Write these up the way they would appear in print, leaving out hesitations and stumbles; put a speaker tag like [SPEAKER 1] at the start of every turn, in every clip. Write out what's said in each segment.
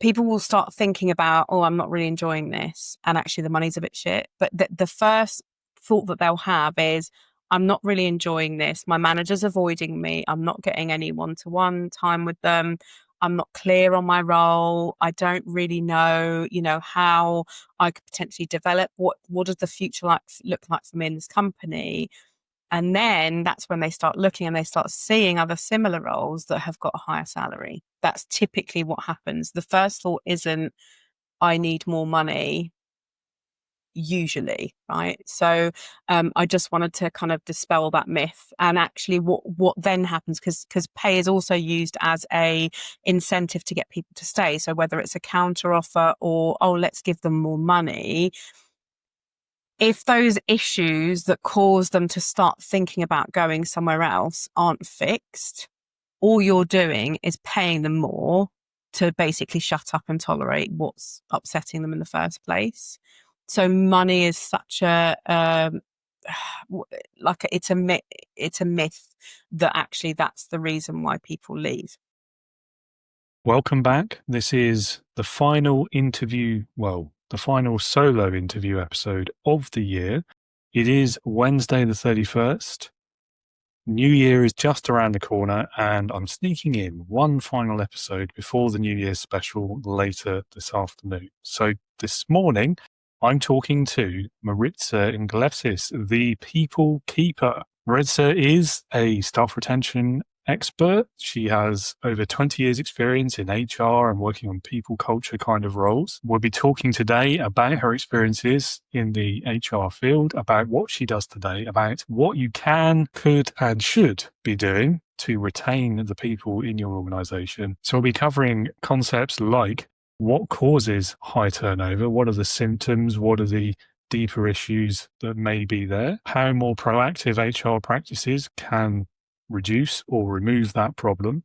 [SPEAKER 1] people will start thinking about, oh, I'm not really enjoying this, and actually the money's a bit shit. But the first thought that they'll have is, I'm not really enjoying this. My manager's avoiding me. I'm not getting any one-to-one time with them. I'm not clear on my role. I don't really know, how I could potentially develop. What does the future look like for me in this company? And then that's when they start looking and they start seeing other similar roles that have got a higher salary. That's typically what happens. The first thought isn't, I need more money, usually, right? So I just wanted to kind of dispel that myth. And actually what then happens, because pay is also used as a incentive to get people to stay. So whether it's a counter offer or, oh, let's give them more money, if those issues that cause them to start thinking about going somewhere else aren't fixed, all you're doing is paying them more to basically shut up and tolerate what's upsetting them in the first place. So money is such it's a myth that actually that's the reason why people leave.
[SPEAKER 2] Welcome back. This is the final the final solo interview episode of the year. It is Wednesday the 31st. New Year is just around the corner, and I'm sneaking in one final episode before the New Year's special later this afternoon. So this morning, I'm talking to Maritsa Inglessis, the people keeper. Maritza is a staff retention expert. She has over 20 years experience in HR and working on people culture kind of roles. We'll be talking today about her experiences in the HR field, about what she does today, about what you can, could and should be doing to retain the people in your organization. So we'll be covering concepts like what causes high turnover, what are the symptoms, what are the deeper issues that may be there, how more proactive HR practices can reduce or remove that problem,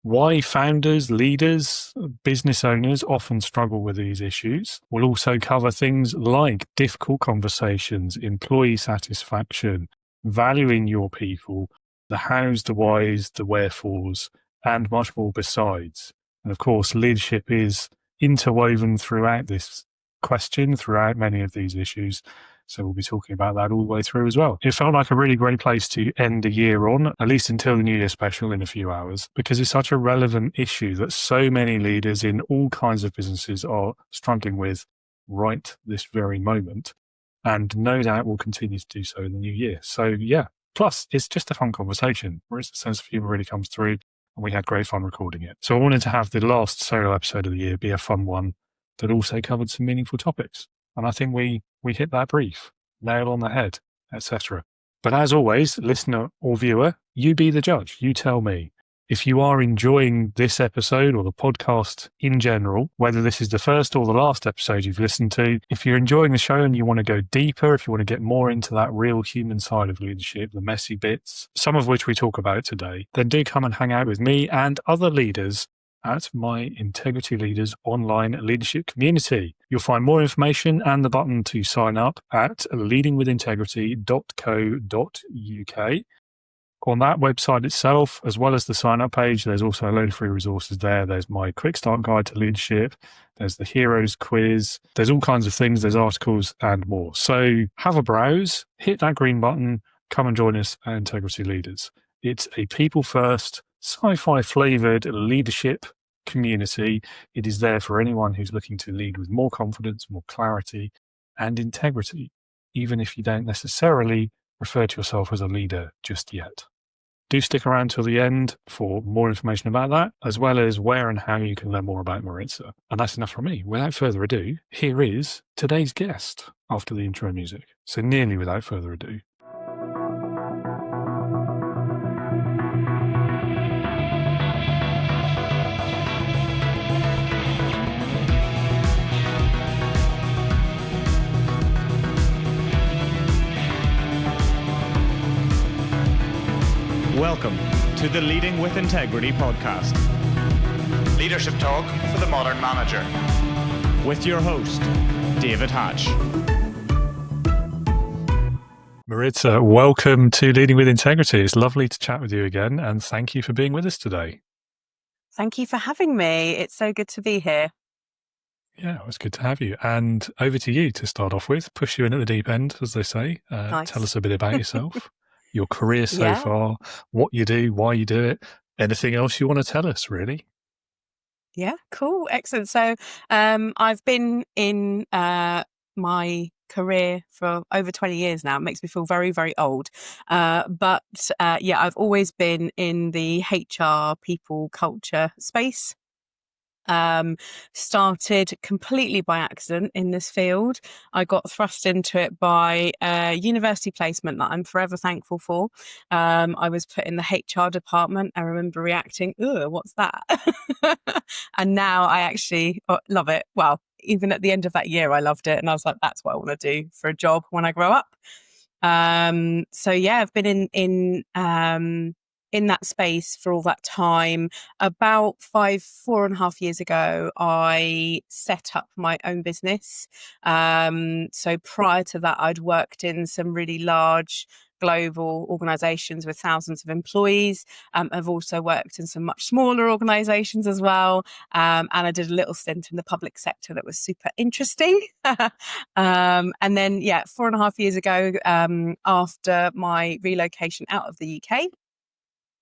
[SPEAKER 2] why founders, leaders, business owners often struggle with these issues. We'll also cover things like difficult conversations, employee satisfaction, valuing your people, the hows, the whys, the wherefores, and much more besides. And of course, leadership is interwoven throughout this question, throughout many of these issues. So we'll be talking about that all the way through as well. It felt like a really great place to end the year on, at least until the New Year special in a few hours, because it's such a relevant issue that so many leaders in all kinds of businesses are struggling with right this very moment, and no doubt will continue to do so in the new year. So yeah, plus it's just a fun conversation. Maritz's sense of humor really comes through, and we had great fun recording it. So I wanted to have the last solo episode of the year be a fun one that also covered some meaningful topics. And I think we hit that brief, nail on the head, etc. But as always, listener or viewer, you be the judge. You tell me. If you are enjoying this episode or the podcast in general, whether this is the first or the last episode you've listened to, if you're enjoying the show and you want to go deeper, if you want to get more into that real human side of leadership, the messy bits, some of which we talk about today, then do come and hang out with me and other leaders at my Integrity Leaders online leadership community. You'll find more information and the button to sign up at leadingwithintegrity.co.uk. On that website itself, as well as the sign-up page, there's also a load of free resources there. There's my quick start guide to leadership. There's the Heroes quiz. There's all kinds of things. There's articles and more. So have a browse, hit that green button, come and join us at Integrity Leaders. It's a people-first, sci-fi flavored leadership community. It is there for anyone who's looking to lead with more confidence, more clarity, and integrity, even if you don't necessarily refer to yourself as a leader just yet. Do stick around till the end for more information about that, as well as where and how you can learn more about Maritza. And that's enough from me. Without further ado, here is today's guest after the intro music. So nearly without further ado.
[SPEAKER 3] Welcome to the Leading with Integrity podcast. Leadership talk for the modern manager. With your host, David Hatch.
[SPEAKER 2] Maritza, welcome to Leading with Integrity. It's lovely to chat with you again, and thank you for being with us today.
[SPEAKER 1] Thank you for having me. It's so good to be here.
[SPEAKER 2] Yeah, it was good to have you. And over to you to start off with. Push you in at the deep end, as they say.
[SPEAKER 1] Nice.
[SPEAKER 2] Tell us a bit about yourself, your career so
[SPEAKER 1] Yeah.
[SPEAKER 2] far, what you do, why you do it, anything else you want to tell us, really.
[SPEAKER 1] Yeah, cool. Excellent. So I've been in my career for over 20 years now. It makes me feel very, very old. But yeah, I've always been in the HR people culture space. Started completely by accident in this field. I got thrust into it by a university placement that I'm forever thankful for. I was put in the HR department. I remember reacting, "Ugh, what's that?" And now I actually love it. Well, even at the end of that year, I loved it, and I was like, "That's what I want to do for a job when I grow up." So yeah, I've been in that space for all that time. About 4.5 years ago, I set up my own business. So prior to that, I'd worked in some really large global organizations with thousands of employees. I've also worked in some much smaller organizations as well. And I did a little stint in the public sector that was super interesting. And then, yeah, 4.5 years ago, after my relocation out of the UK,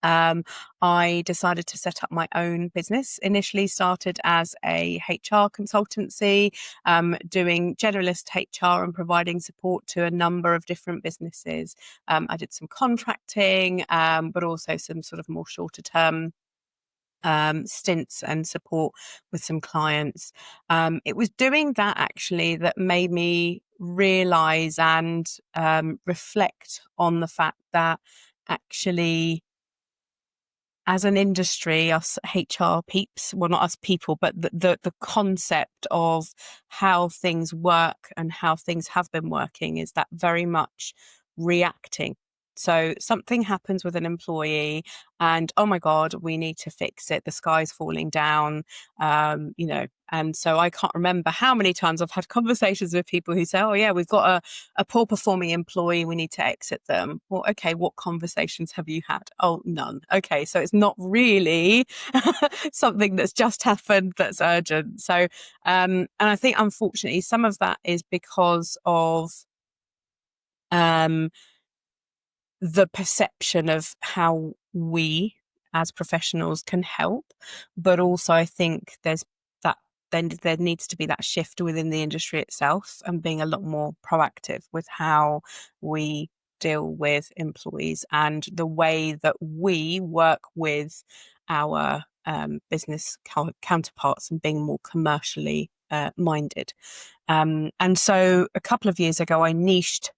[SPEAKER 1] I decided to set up my own business. Initially started as a HR consultancy, doing generalist HR and providing support to a number of different businesses. I did some contracting, but also some sort of more shorter term stints and support with some clients. It was doing that actually that made me realize and reflect on the fact that actually, as an industry, us HR peeps, well, not us people, but the concept of how things work and how things have been working is that very much reacting. So something happens with an employee and, oh my God, we need to fix it. The sky's falling down, and so I can't remember how many times I've had conversations with people who say, oh yeah, we've got a poor performing employee, we need to exit them. Well, okay, what conversations have you had? Oh, none. Okay, so it's not really something that's just happened that's urgent. So, and I think unfortunately some of that is because of the perception of how we as professionals can help, but also I think there's that then there needs to be that shift within the industry itself and being a lot more proactive with how we deal with employees and the way that we work with our business counterparts and being more commercially minded. And so a couple of years ago, I niched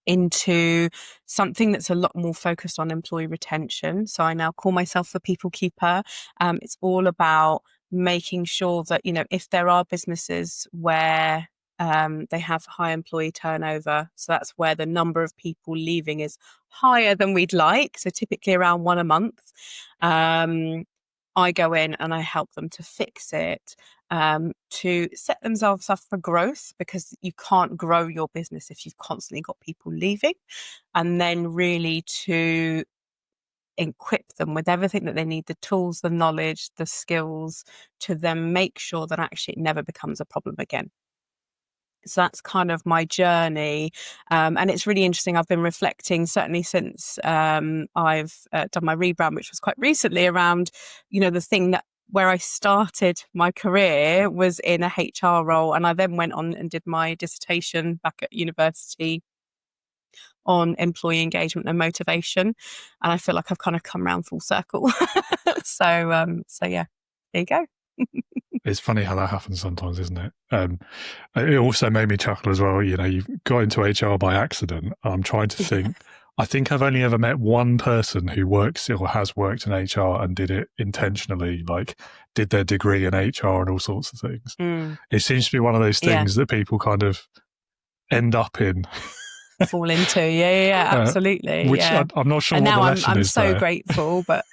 [SPEAKER 1] into something that's a lot more focused on employee retention. So I now call myself the people keeper. It's all about making sure that, if there are businesses where they have high employee turnover, so that's where the number of people leaving is higher than we'd like, so typically around one a month, I go in and I help them to fix it, to set themselves up for growth, because you can't grow your business if you've constantly got people leaving, and then really to equip them with everything that they need, the tools, the knowledge, the skills, to then make sure that actually it never becomes a problem again. So that's kind of my journey. And it's really interesting. I've been reflecting, certainly since I've done my rebrand, which was quite recently, around, the thing that where I started my career was in a HR role. And I then went on and did my dissertation back at university on employee engagement and motivation. And I feel like I've kind of come around full circle. So yeah, there you go.
[SPEAKER 2] It's funny how that happens sometimes, isn't it? It also made me chuckle as well. You've got into HR by accident. I'm trying to think. I think I've only ever met one person who works or has worked in HR and did it intentionally, like did their degree in HR and all sorts of things. It seems to be one of those things that people kind of end up in.
[SPEAKER 1] Fall into. Yeah, absolutely.
[SPEAKER 2] Which
[SPEAKER 1] yeah.
[SPEAKER 2] I'm not sure
[SPEAKER 1] and
[SPEAKER 2] what
[SPEAKER 1] now
[SPEAKER 2] the lesson
[SPEAKER 1] I'm
[SPEAKER 2] is
[SPEAKER 1] so
[SPEAKER 2] there.
[SPEAKER 1] grateful, but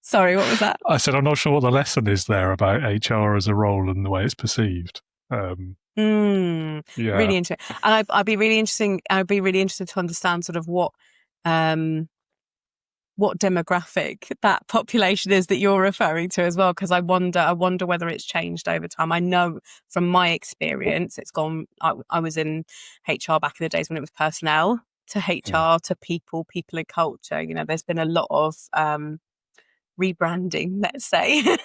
[SPEAKER 1] sorry, what was that?
[SPEAKER 2] I said, I'm not sure what the lesson is there about HR as a role and the way it's perceived.
[SPEAKER 1] Really interesting. And I'd be really interested to understand sort of what what demographic that population is that you're referring to as well, because I wonder whether it's changed over time. I know from my experience, it's gone. I was in HR back in the days when it was personnel to HR to people and culture. You know, there's been a lot of rebranding, let's say.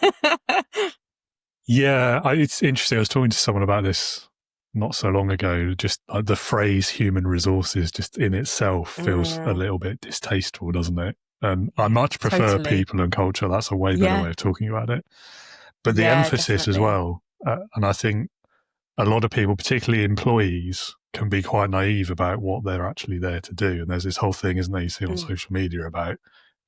[SPEAKER 2] Yeah, it's interesting. I was talking to someone about this not so long ago. Just the phrase human resources just in itself feels a little bit distasteful, doesn't it? And I much prefer
[SPEAKER 1] Totally.
[SPEAKER 2] people and culture. That's a way better way of talking about it. But the
[SPEAKER 1] Yeah,
[SPEAKER 2] emphasis as
[SPEAKER 1] definitely.
[SPEAKER 2] well, and I think a lot of people, particularly employees, can be quite naive about what they're actually there to do. And there's this whole thing, isn't there, you see on social media about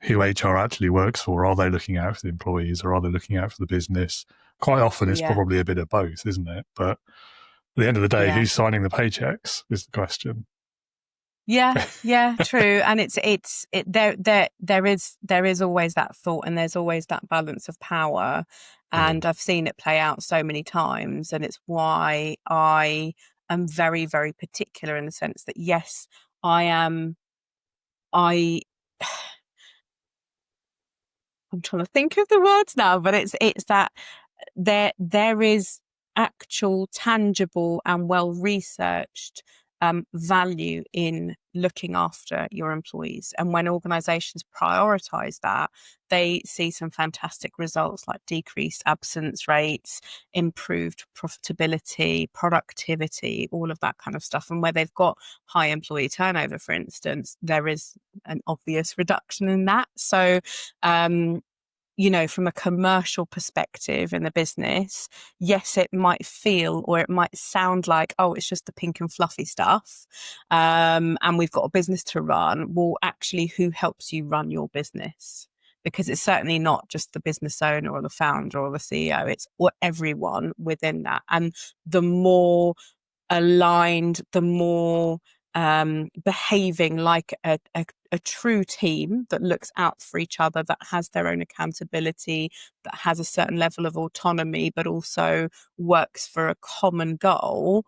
[SPEAKER 2] who HR actually works for. Are they looking out for the employees or are they looking out for the business? Quite often it's probably a bit of both, isn't it? But at the end of the day, who's signing the paychecks is the question.
[SPEAKER 1] Yeah, true. And there is always that thought, and there's always that balance of power. And I've seen it play out so many times, and it's why I am very, very particular in the sense that yes, I'm trying to think of the words now, but it's that there is actual, tangible, and well researched value in looking after your employees. And when organizations prioritize that, they see some fantastic results like decreased absence rates, improved profitability, productivity, all of that kind of stuff. And where they've got high employee turnover, for instance, there is an obvious reduction in that. So, you know, from a commercial perspective in the business, yes, it might feel or it might sound like, oh, it's just the pink and fluffy stuff. And we've got a business to run. Well, actually, who helps you run your business? Because it's certainly not just the business owner or the founder or the CEO. It's everyone within that. And the more aligned, the more behaving like a true team that looks out for each other, that has their own accountability, that has a certain level of autonomy, but also works for a common goal,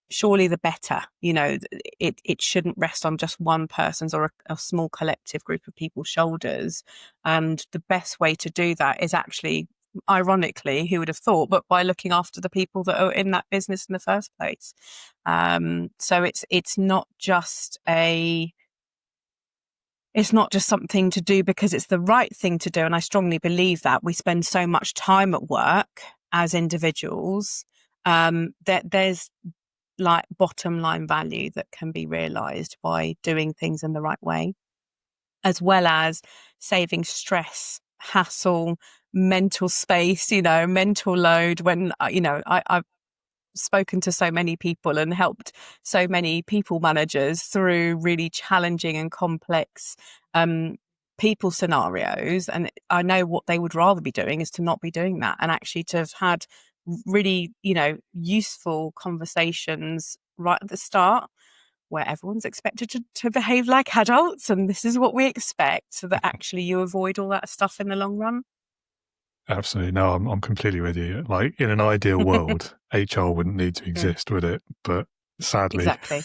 [SPEAKER 1] surely the better. You know, it shouldn't rest on just one person's or a small collective group of people's shoulders. And the best way to do that is actually, ironically, who would have thought, but by looking after the people that are in that business in the first place. So it's not just something to do because it's the right thing to do. And I strongly believe that we spend so much time at work as individuals, that there's like bottom line value that can be realized by doing things in the right way, as well as saving stress, hassle, mental space, you know, mental load. When, you know, I've spoken to so many people and helped so many people managers through really challenging and complex people scenarios. And I know what they would rather be doing is to not be doing that, and actually to have had really, you know, useful conversations right at the start where everyone's expected to behave like adults and this is what we expect, so that actually you avoid all that stuff in the long run.
[SPEAKER 2] Absolutely. No, I'm completely with you. Like in an ideal world, HR wouldn't need to exist, would it? But sadly,
[SPEAKER 1] Exactly.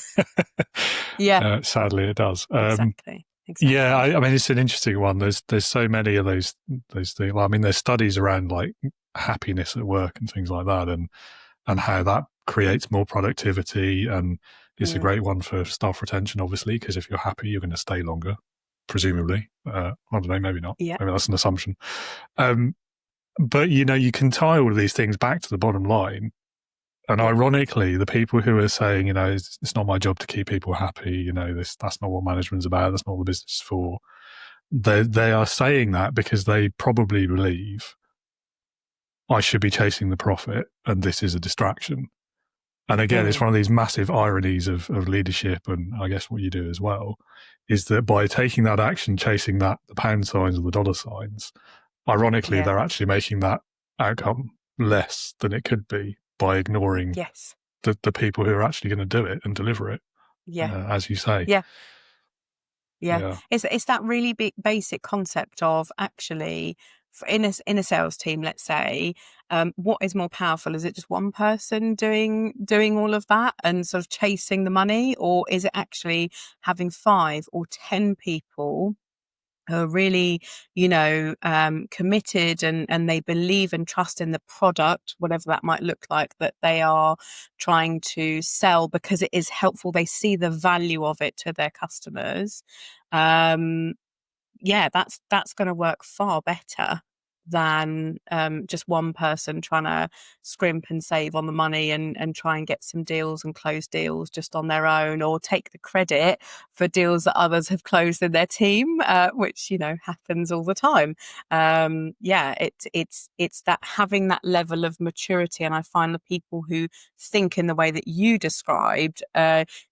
[SPEAKER 1] Yeah.
[SPEAKER 2] Sadly it does.
[SPEAKER 1] Exactly.
[SPEAKER 2] Yeah, I mean, it's an interesting one. There's so many of those things. Well, I mean, there's studies around like happiness at work and things like that, and how that creates more productivity. And it's a great one for staff retention, obviously, because if you're happy, you're going to stay longer, presumably. I don't know, maybe not.
[SPEAKER 1] Yeah.
[SPEAKER 2] Maybe that's an assumption. But you know, you can tie all of these things back to the bottom line. And ironically, the people who are saying, you know, it's not my job to keep people happy, you know, that's not what management's about, that's not what the business is for. They are saying that because they probably believe I should be chasing the profit and this is a distraction. And again, it's one of these massive ironies of leadership, and I guess what you do as well, is that by taking that action, chasing the pound signs or the dollar signs, ironically, they're actually making that outcome less than it could be by ignoring the people who are actually going to do it and deliver it, as you say.
[SPEAKER 1] Yeah. It's that really basic concept of actually, in a sales team, let's say, what is more powerful? Is it just one person doing all of that and sort of chasing the money, or is it actually having 5 or 10 people who are really, committed, and they believe and trust in the product, whatever that might look like, that they are trying to sell because it is helpful. They see the value of it to their customers. That's going to work far better than just one person trying to scrimp and save on the money and try and get some deals and close deals just on their own, or take the credit for deals that others have closed in their team, which happens all the time. It's that having that level of maturity, and I find the people who think in the way that you described,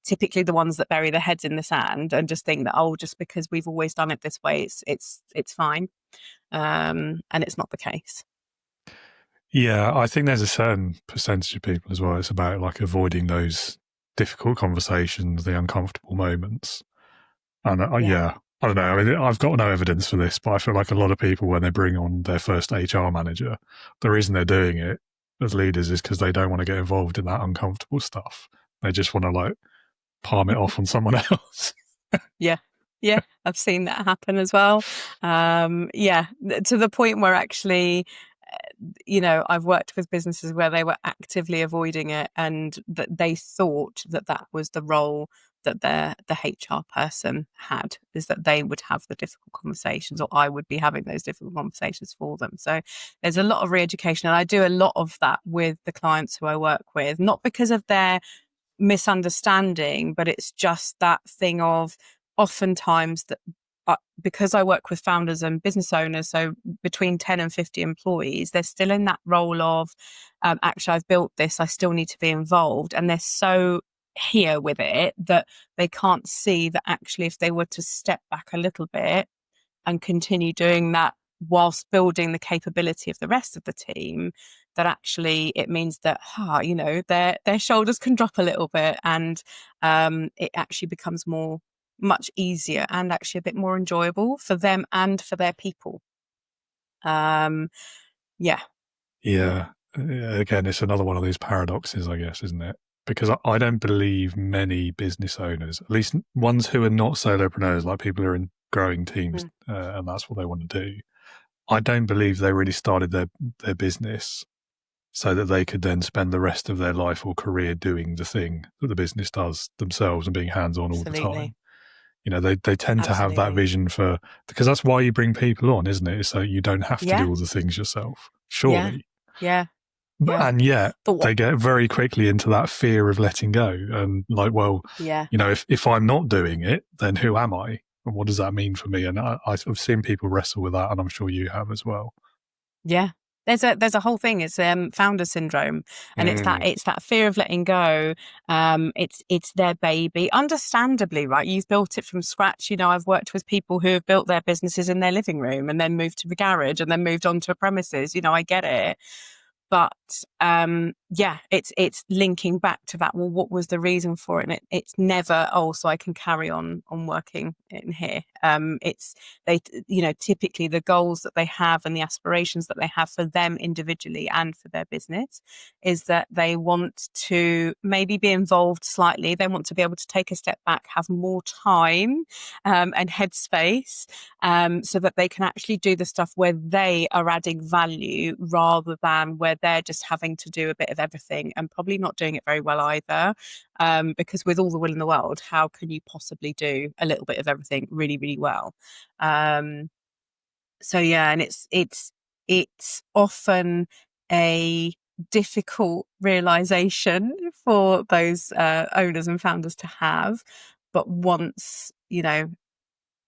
[SPEAKER 1] typically the ones that bury their heads in the sand and just think that, just because we've always done it this way, it's fine. And it's not the case.
[SPEAKER 2] Yeah, I think there's a certain percentage of people as well. It's about like avoiding those difficult conversations, the uncomfortable moments. And I don't know. I mean, I've got no evidence for this, but I feel like a lot of people, when they bring on their first HR manager, the reason they're doing it as leaders is because they don't want to get involved in that uncomfortable stuff. They just want to like palm it off on someone else.
[SPEAKER 1] Yeah, I've seen that happen as well. To the point where actually, I've worked with businesses where they were actively avoiding it, and that they thought that was the role that the HR person had, is that they would have the difficult conversations, or I would be having those difficult conversations for them. So there's a lot of re-education, and I do a lot of that with the clients who I work with, not because of their misunderstanding, but it's just that thing of, oftentimes, that because I work with founders and business owners, so between 10 and 50 employees, they're still in that role of, actually, I've built this, I still need to be involved. And they're so here with it that they can't see that actually, if they were to step back a little bit and continue doing that whilst building the capability of the rest of the team, that actually it means that their shoulders can drop a little bit, and it actually becomes much easier and actually a bit more enjoyable for them and for their people.
[SPEAKER 2] Yeah. Again, it's another one of these paradoxes, I guess, isn't it? Because I don't believe many business owners, at least ones who are not solopreneurs, like people who are in growing teams, and that's what they want to do. I don't believe they really started their business so that they could then spend the rest of their life or career doing the thing that the business does themselves and being hands-on all the time. They tend to have that vision because that's why you bring people on, isn't it? So you don't have to do all the things yourself, surely.
[SPEAKER 1] Yeah.
[SPEAKER 2] And yet they get very quickly into that fear of letting go, and like, if I'm not doing it, then who am I? And what does that mean for me? And I've seen people wrestle with that, and I'm sure you have as well.
[SPEAKER 1] Yeah. There's a whole thing. It's founder syndrome, and it's that fear of letting go. It's their baby, understandably, right? You've built it from scratch. I've worked with people who have built their businesses in their living room and then moved to the garage and then moved on to a premises. I get it. But it's linking back to that. Well, what was the reason for it? And it's never, so I can carry on working in here. It's typically the goals that they have and the aspirations that they have for them individually and for their business is that they want to maybe be involved slightly. They want to be able to take a step back, have more time and headspace, so that they can actually do the stuff where they are adding value rather than where they're just having to do a bit of everything and probably not doing it very well either. Because with all the will in the world, how can you possibly do a little bit of everything really, really well? And it's often a difficult realization for those owners and founders to have. But once,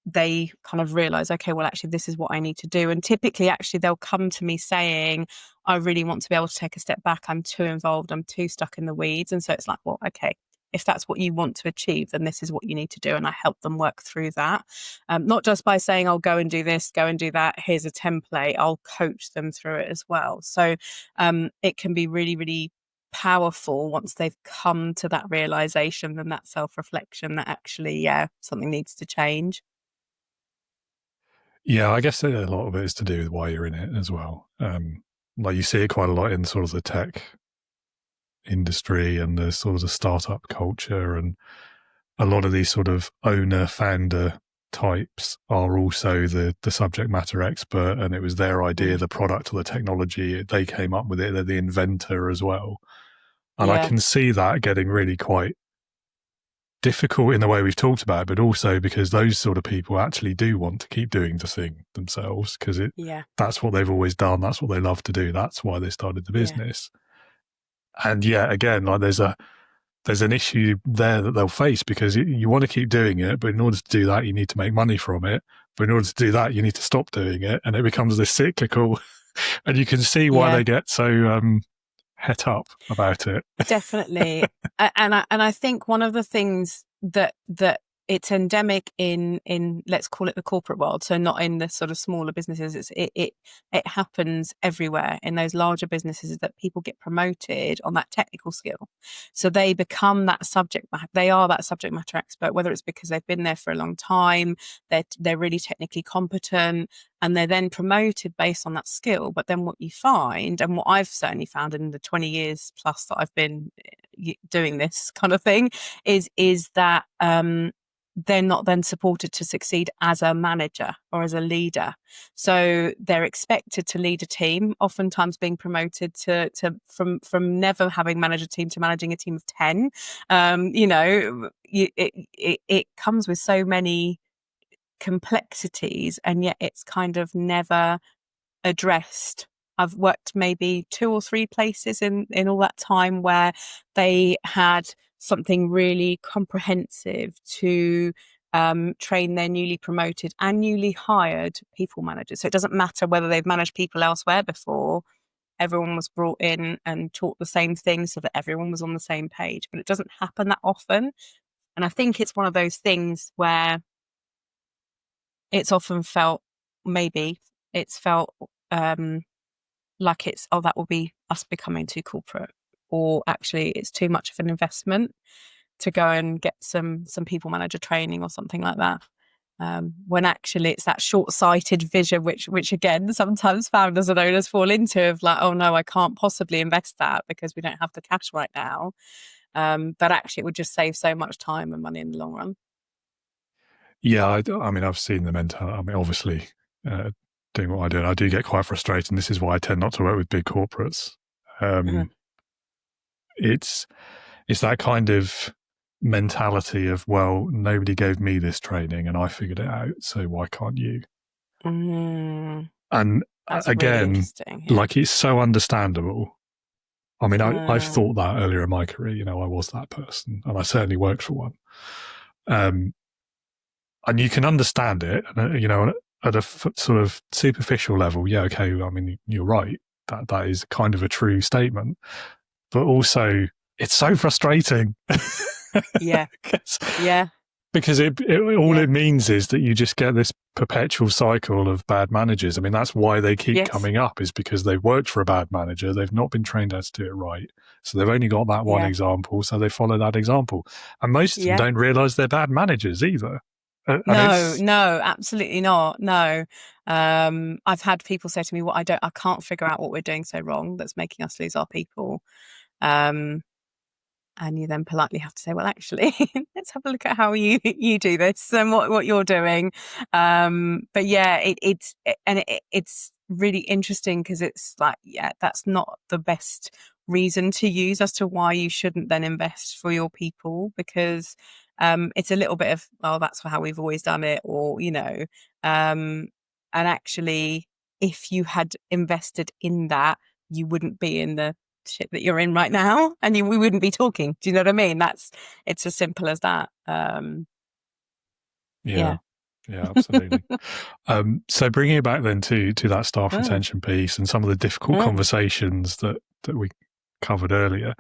[SPEAKER 1] they kind of realize, okay, well, actually, this is what I need to do. And typically, actually, they'll come to me saying, I really want to be able to take a step back. I'm too involved. I'm too stuck in the weeds. And so it's like, well, okay, if that's what you want to achieve, then this is what you need to do. And I help them work through that. Not just by saying, I'll go and do this, go and do that. Here's a template. I'll coach them through it as well. So it can be really, really powerful once they've come to that realization and that self-reflection that actually, something needs to change.
[SPEAKER 2] Yeah, I guess a lot of it is to do with why you're in it as well. Like you see it quite a lot in sort of the tech industry and the sort of the startup culture, and a lot of these sort of owner founder types are also the subject matter expert, and it was their idea,
[SPEAKER 1] Mm.
[SPEAKER 2] the product or the technology, they came up with it, they're the inventor as well. And I
[SPEAKER 1] Yeah.
[SPEAKER 2] can see that getting really quite difficult in the way we've talked about it, but also because those sort of people actually do want to keep doing the thing themselves, because that's what they've always done, that's what they love to do, that's why they started the business. And yeah, again, like there's an issue there that they'll face, because you want to keep doing it, but in order to do that, you need to make money from it. But in order to do that, you need to stop doing it, and it becomes this cyclical. And you can see why they get so het up about it.
[SPEAKER 1] Definitely. And I think one of the things that it's endemic in let's call it the corporate world, so not in the sort of smaller businesses, it happens everywhere in those larger businesses, that people get promoted on that technical skill, so they become that they are that subject matter expert, whether it's because they've been there for a long time, they're really technically competent, and they're then promoted based on that skill. But then what you find, and what I've certainly found in the 20 years plus that I've been doing this kind of thing, is that they're not then supported to succeed as a manager or as a leader. So they're expected to lead a team, oftentimes being promoted from never having managed a team to managing a team of 10. It comes with so many complexities, and yet it's kind of never addressed. I've worked maybe 2 or 3 places in all that time where they had something really comprehensive to train their newly promoted and newly hired people managers. So it doesn't matter whether they've managed people elsewhere before. Everyone was brought in and taught the same thing so that everyone was on the same page. But it doesn't happen that often. And I think it's one of those things where it's often felt, like it's, that will be us becoming too corporate, or actually it's too much of an investment to go and get some people manager training or something like that. When actually it's that short-sighted vision, which again, sometimes founders and owners fall into, of like, oh no, I can't possibly invest that because we don't have the cash right now. But actually it would just save so much time and money in the long run.
[SPEAKER 2] Yeah, I mean, I've seen the mentality. I mean, obviously, doing what I do, and I do get quite frustrated, and this is why I tend not to work with big corporates. It's that kind of mentality of, well, nobody gave me this training and I figured it out, so why can't you? And
[SPEAKER 1] that's
[SPEAKER 2] again,
[SPEAKER 1] really interesting. Yeah.
[SPEAKER 2] like, it's so understandable. I mean, I've thought that earlier in my career, I was that person, and I certainly worked for one. And you can understand it, at a sort of superficial level. Yeah, okay, I mean, you're right. That is kind of a true statement. But also, it's so frustrating.
[SPEAKER 1] Yeah. Yeah.
[SPEAKER 2] Because it means is that you just get this perpetual cycle of bad managers. I mean, that's why they keep coming up, is because they've worked for a bad manager. They've not been trained how to do it right. So they've only got that one example. So they follow that example. And most of them don't realize they're bad managers either.
[SPEAKER 1] No, absolutely not. No. I've had people say to me, I can't figure out what we're doing so wrong that's making us lose our people. And you then politely have to say, well, actually, let's have a look at how you do this and what you're doing. But yeah, it's really interesting, because it's like, that's not the best reason to use as to why you shouldn't then invest for your people, because it's a little bit of, well, that's how we've always done it, or, and actually, if you had invested in that, you wouldn't be in the shit that you're in right now, and we wouldn't be talking. Do you know what I mean? It's as simple as that.
[SPEAKER 2] Yeah, absolutely. So bringing it back then to that staff retention piece and some of the difficult conversations that we covered earlier.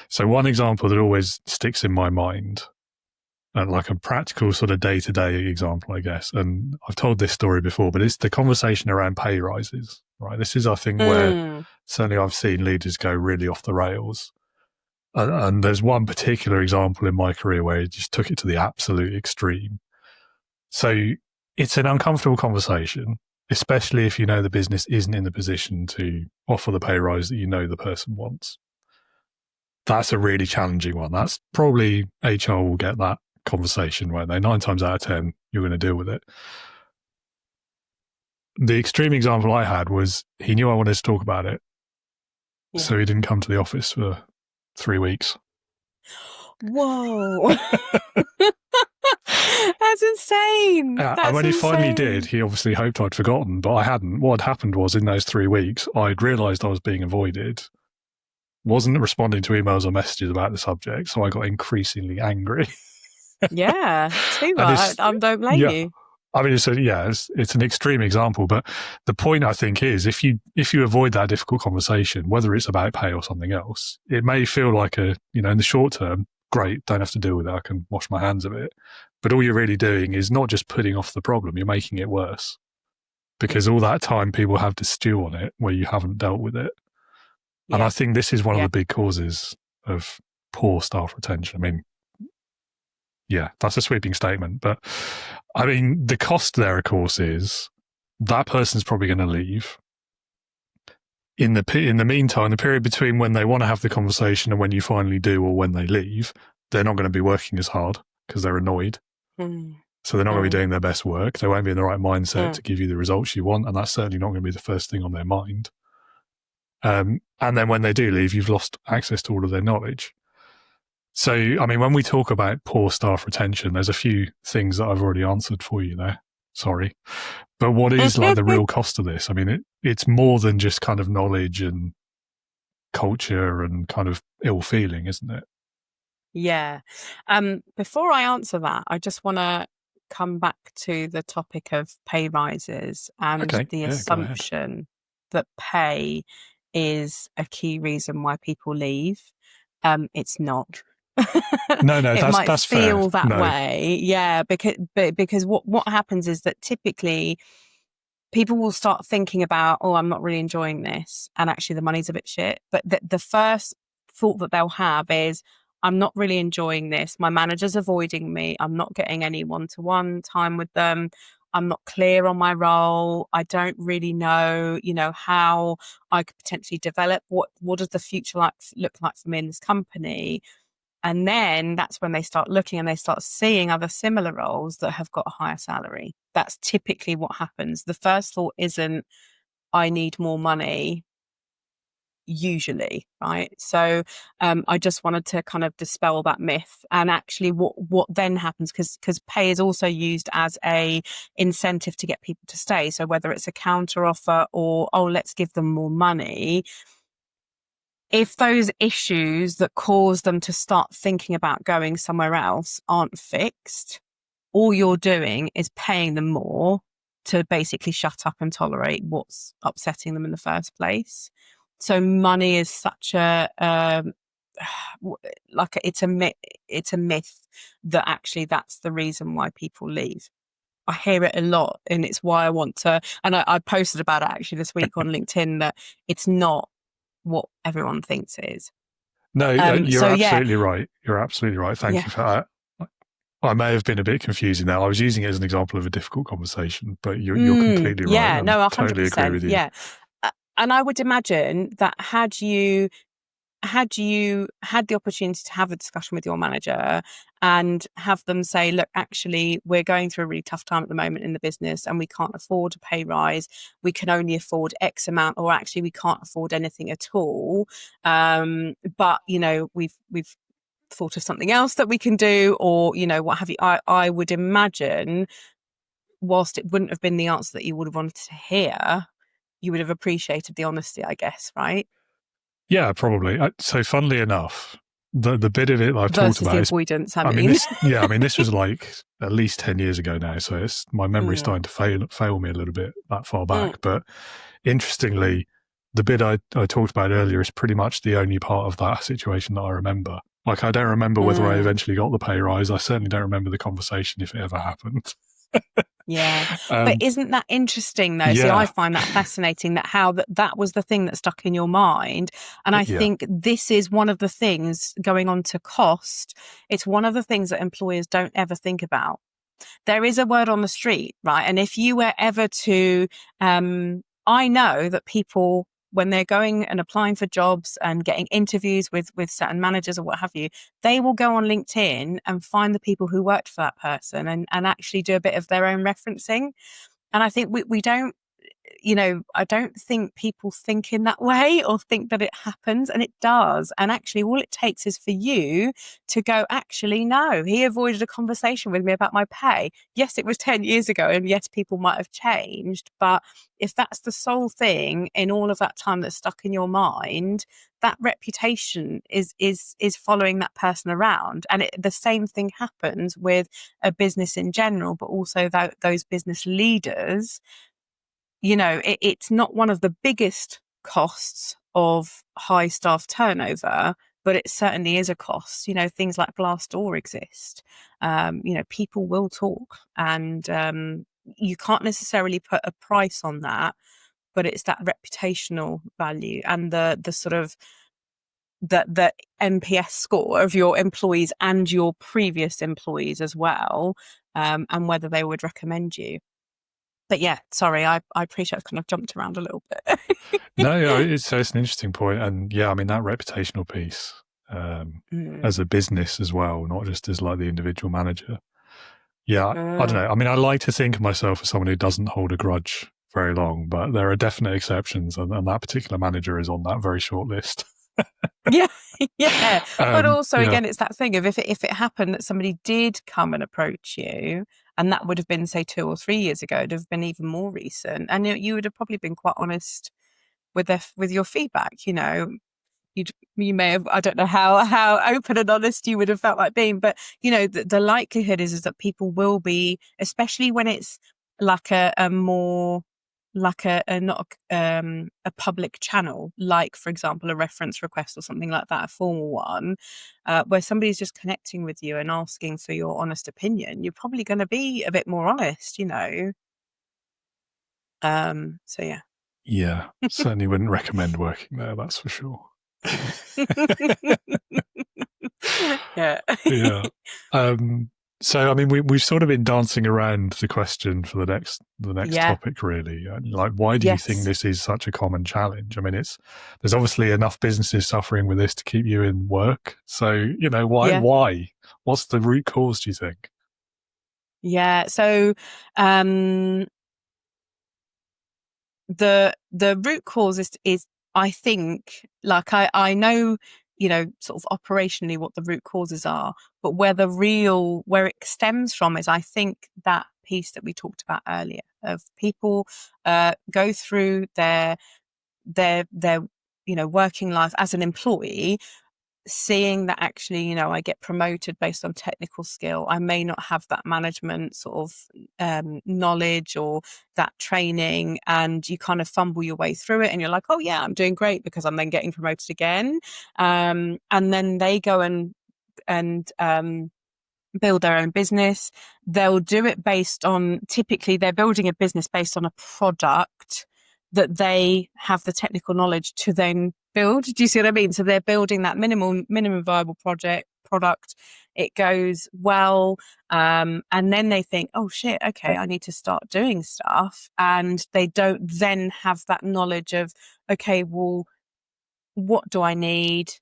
[SPEAKER 2] So one example that always sticks in my mind, and like a practical sort of day-to-day example, I guess, and I've told this story before, but it's the conversation around pay rises, right? This is, I think, where certainly I've seen leaders go really off the rails. And there's one particular example in my career where it just took it to the absolute extreme. So it's an uncomfortable conversation, especially if the business isn't in the position to offer the pay rise that the person wants. That's a really challenging one. That's probably HR will get that conversation, weren't they? 9 times out of 10, you're going to deal with it. The extreme example I had was he knew I wanted to talk about it.
[SPEAKER 1] Yeah.
[SPEAKER 2] So he didn't come to the office for 3 weeks.
[SPEAKER 1] Whoa. That's insane.
[SPEAKER 2] And when he finally did, he obviously hoped I'd forgotten, but I hadn't. What had happened was in those 3 weeks, I'd realised I was being avoided, wasn't responding to emails or messages about the subject, so I got increasingly angry.
[SPEAKER 1] Yeah, too much. I don't blame you.
[SPEAKER 2] I mean, it's an extreme example, but the point I think is if you avoid that difficult conversation, whether it's about pay or something else, it may feel like in the short term, great, don't have to deal with it, I can wash my hands of it. But all you're really doing is not just putting off the problem, you're making it worse. Because all that time people have to stew on it where you haven't dealt with it. And I think this is one of the big causes of poor staff retention. I mean, yeah, that's a sweeping statement. But I mean, the cost there, of course, is that person's probably going to leave. In the meantime, the period between when they want to have the conversation and when you finally do or when they leave, they're not going to be working as hard because they're annoyed. So they're not going to be doing their best work. They won't be in the right mindset to give you the results you want. And that's certainly not going to be the first thing on their mind. And then when they do leave, you've lost access to all of their knowledge. So, I mean, when we talk about poor staff retention, there's a few things that I've already answered for you there. Sorry. But what is like the real cost of this? I mean, it's more than just kind of knowledge and culture and kind of ill feeling, isn't it?
[SPEAKER 1] Yeah. Before I answer that, I just want to come back to the topic of pay rises and the assumption that pay is a key reason why people leave. It's not.
[SPEAKER 2] No,
[SPEAKER 1] it
[SPEAKER 2] that's
[SPEAKER 1] might feel
[SPEAKER 2] fair.
[SPEAKER 1] that way. Yeah, because what happens is that typically people will start thinking about, oh, I'm not really enjoying this, and actually the money's a bit shit. But the first thought that they'll have is, I'm not really enjoying this. My manager's avoiding me. I'm not getting any one-to-one time with them. I'm not clear on my role. I don't really know, how I could potentially develop. What does the future look like for me in this company? And then that's when they start looking and they start seeing other similar roles that have got a higher salary. That's typically what happens. The first thought isn't, I need more money, usually, right? So I just wanted to kind of dispel that myth. And actually what then happens, because pay is also used as a incentive to get people to stay. So whether it's a counter offer or, oh, let's give them more money, if those issues that cause them to start thinking about going somewhere else aren't fixed, all you're doing is paying them more to basically shut up and tolerate what's upsetting them in the first place. So money is such it's a myth that actually that's the reason why people leave. I hear it a lot, and it's why I want to, and I posted about it actually this week on LinkedIn, that it's not what everyone thinks it is.
[SPEAKER 2] No, you're absolutely right. You're absolutely right. Thank you for that. I may have been a bit confusing there. I was using it as an example of a difficult conversation, but you're completely right.
[SPEAKER 1] Yeah, no, 100%.
[SPEAKER 2] Totally agree with you.
[SPEAKER 1] Yeah. And I would imagine that had you had the opportunity to have a discussion with your manager and have them say, look, actually, we're going through a really tough time at the moment in the business and we can't afford a pay rise. We can only afford X amount, or actually we can't afford anything at all. But, we've thought of something else that we can do, or, what have you. I would imagine, whilst it wouldn't have been the answer that you would have wanted to hear, you would have appreciated the honesty, I guess, right?
[SPEAKER 2] Yeah, probably. So funnily enough, the bit of it I've talked about
[SPEAKER 1] is avoidance.
[SPEAKER 2] This was like at least 10 years ago now. So my memory's starting to fail me a little bit that far back. But interestingly, the bit I talked about earlier is pretty much the only part of that situation that I remember. Like, I don't remember whether I eventually got the pay rise. I certainly don't remember the conversation, if it ever happened.
[SPEAKER 1] Yeah. But isn't that interesting though? Yeah. See, I find that fascinating, that how that was the thing that stuck in your mind. And I think this is one of the things, going on to cost, it's one of the things that employers don't ever think about. There is a word on the street, right? And if you were ever to, I know that people when they're going and applying for jobs and getting interviews with certain managers or what have you, they will go on LinkedIn and find the people who worked for that person and actually do a bit of their own referencing. And I think we don't, I don't think people think in that way or think that it happens, and it does. And actually all it takes is for you to go, actually, no, he avoided a conversation with me about my pay. Yes, it was 10 years ago, and yes, people might have changed. But if that's the sole thing in all of that time that's stuck in your mind, that reputation is following that person around. And the same thing happens with a business in general, but also those business leaders. It's not one of the biggest costs of high staff turnover, but it certainly is a cost. Things like Glassdoor exist. People will talk, and you can't necessarily put a price on that, but it's that reputational value and the sort of the NPS score of your employees and your previous employees as well, and whether they would recommend you. But yeah, sorry, I appreciate I've kind of jumped around a little bit.
[SPEAKER 2] No, it's an interesting point. And yeah, I mean, that reputational piece as a business as well, not just as like the individual manager. Yeah, I don't know. I mean, I like to think of myself as someone who doesn't hold a grudge very long, but there are definite exceptions. And that particular manager is on that very short list.
[SPEAKER 1] Yeah. But also, again, it's that thing of if it happened that somebody did come and approach you, and that would have been, say, 2 or 3 years ago, it'd have been even more recent. And you would have probably been quite honest with your feedback. You may have, I don't know how open and honest you would have felt like being, but the likelihood is that people will be, especially when it's like a more like a not a public channel, like, for example, a reference request or something like that, a formal one, where somebody's just connecting with you and asking for your honest opinion. You're probably going to be a bit more honest, so yeah.
[SPEAKER 2] Yeah, certainly wouldn't recommend working there, that's for sure.
[SPEAKER 1] Yeah.
[SPEAKER 2] So, I mean, we've sort of been dancing around the question for the next topic, really. Like, why do you think this is such a common challenge? I mean, there's obviously enough businesses suffering with this to keep you in work. So, why?
[SPEAKER 1] Yeah.
[SPEAKER 2] Why? What's the root cause, do you think?
[SPEAKER 1] Yeah. So, the root cause is I think, like, I know, sort of operationally what the root causes are, but where it stems from is, I think, that piece that we talked about earlier of people go through their working life as an employee, seeing that actually, I get promoted based on technical skill. I may not have that management sort of knowledge or that training, and you kind of fumble your way through it and you're like, oh yeah, I'm doing great because I'm then getting promoted again. And then they go and build their own business. They'll do it typically they're building a business based on a product that they have the technical knowledge to then build. Do you see what I mean? So they're building that minimum viable product. It goes well. And then they think, oh shit, okay, I need to start doing stuff. And they don't then have that knowledge of, okay, well, what do I need?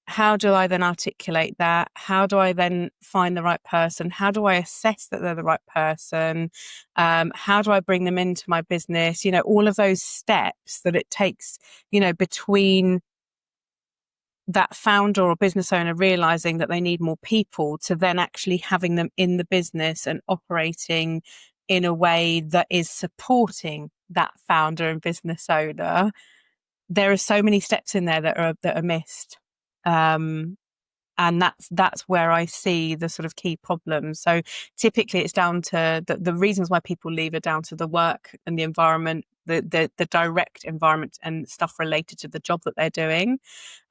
[SPEAKER 1] How do I then articulate that? How do I then find the right person? How do I assess that they're the right person? How do I bring them into my business? All of those steps that it takes, between that founder or business owner realizing that they need more people to then actually having them in the business and operating in a way that is supporting that founder and business owner. There are so many steps in there that are missed. And that's where I see the sort of key problems. So typically it's down to the reasons why people leave are down to the work and the environment, the direct environment and stuff related to the job that they're doing.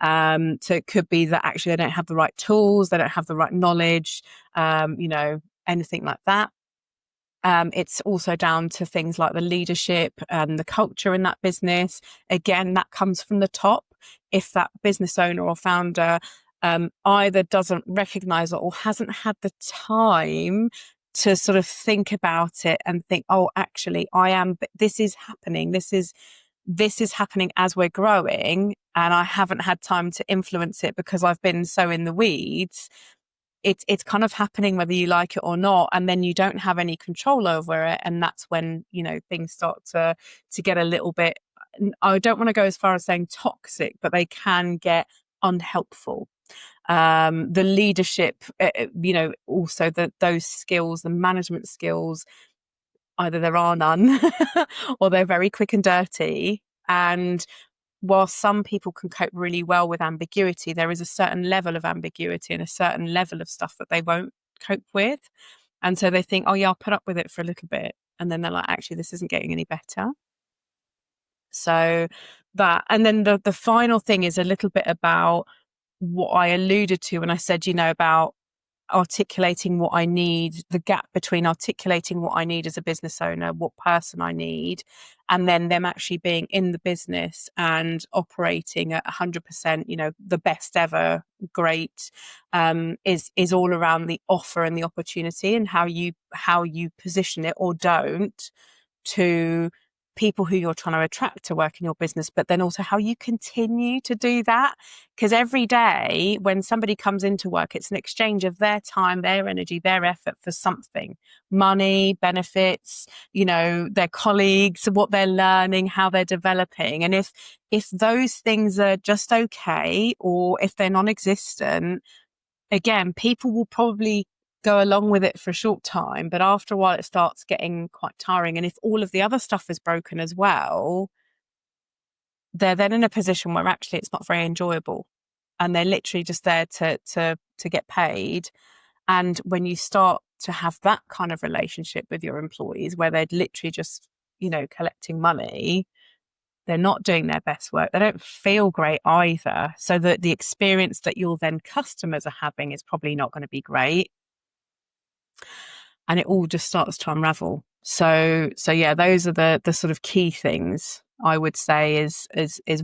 [SPEAKER 1] So it could be that actually they don't have the right tools, they don't have the right knowledge, anything like that. It's also down to things like the leadership and the culture in that business. Again, that comes from the top. If that business owner or founder either doesn't recognize it or hasn't had the time to sort of think about it and think, oh, actually, this is happening. This is this is happening as we're growing and I haven't had time to influence it because I've been so in the weeds. It's kind of happening whether you like it or not, and then you don't have any control over it, and that's when, you know, things start to get a little bit, I don't want to go as far as saying toxic, but they can get unhelpful. The leadership, you know, also those skills, the management skills, either there are none or they're very quick and dirty. And while some people can cope really well with ambiguity, there is a certain level of ambiguity and a certain level of stuff that they won't cope with. And so they think, oh yeah, I'll put up with it for a little bit. And then they're like, actually, this isn't getting any better. So that, and then the final thing is a little bit about what I alluded to when I said, you know, about articulating what I need, the gap between articulating what I need as a business owner, what person I need, and then them actually being in the business and operating at 100%, you know, the best ever, great, is all around the offer and the opportunity and how you position it or don't to people who you're trying to attract to work in your business, but then also how you continue to do that. Because every day when somebody comes into work, it's an exchange of their time, their energy, their effort for something, money, benefits, you know, their colleagues, what they're learning, how they're developing. And if those things are just okay, or if they're non-existent, again, people will probably go along with it for a short time, but after a while it starts getting quite tiring. And if all of the other stuff is broken as well, they're then in a position where actually it's not very enjoyable, and they're literally just there to get paid. And when you start to have that kind of relationship with your employees where they're literally just, you know, collecting money, they're not doing their best work. They don't feel great either. So that the experience that your then customers are having is probably not going to be great. And it all just starts to unravel. So yeah, those are the sort of key things I would say is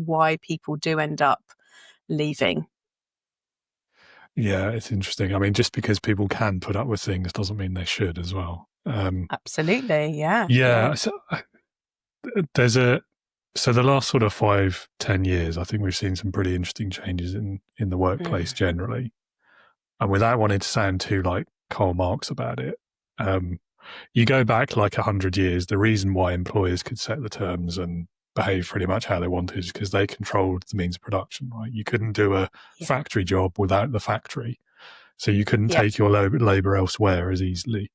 [SPEAKER 1] why people do end up leaving.
[SPEAKER 2] Yeah, it's interesting. I mean, just because people can put up with things doesn't mean they should as well.
[SPEAKER 1] Absolutely, yeah.
[SPEAKER 2] Yeah. So so the last sort of 5-10 years, I think we've seen some pretty interesting changes in the workplace generally. And without wanting to sound too like Karl Marx about it, you go back like 100 years, the reason why employers could set the terms and behave pretty much how they wanted is because they controlled the means of production, right? You couldn't do a factory job without the factory. So you couldn't take your labor elsewhere as easily.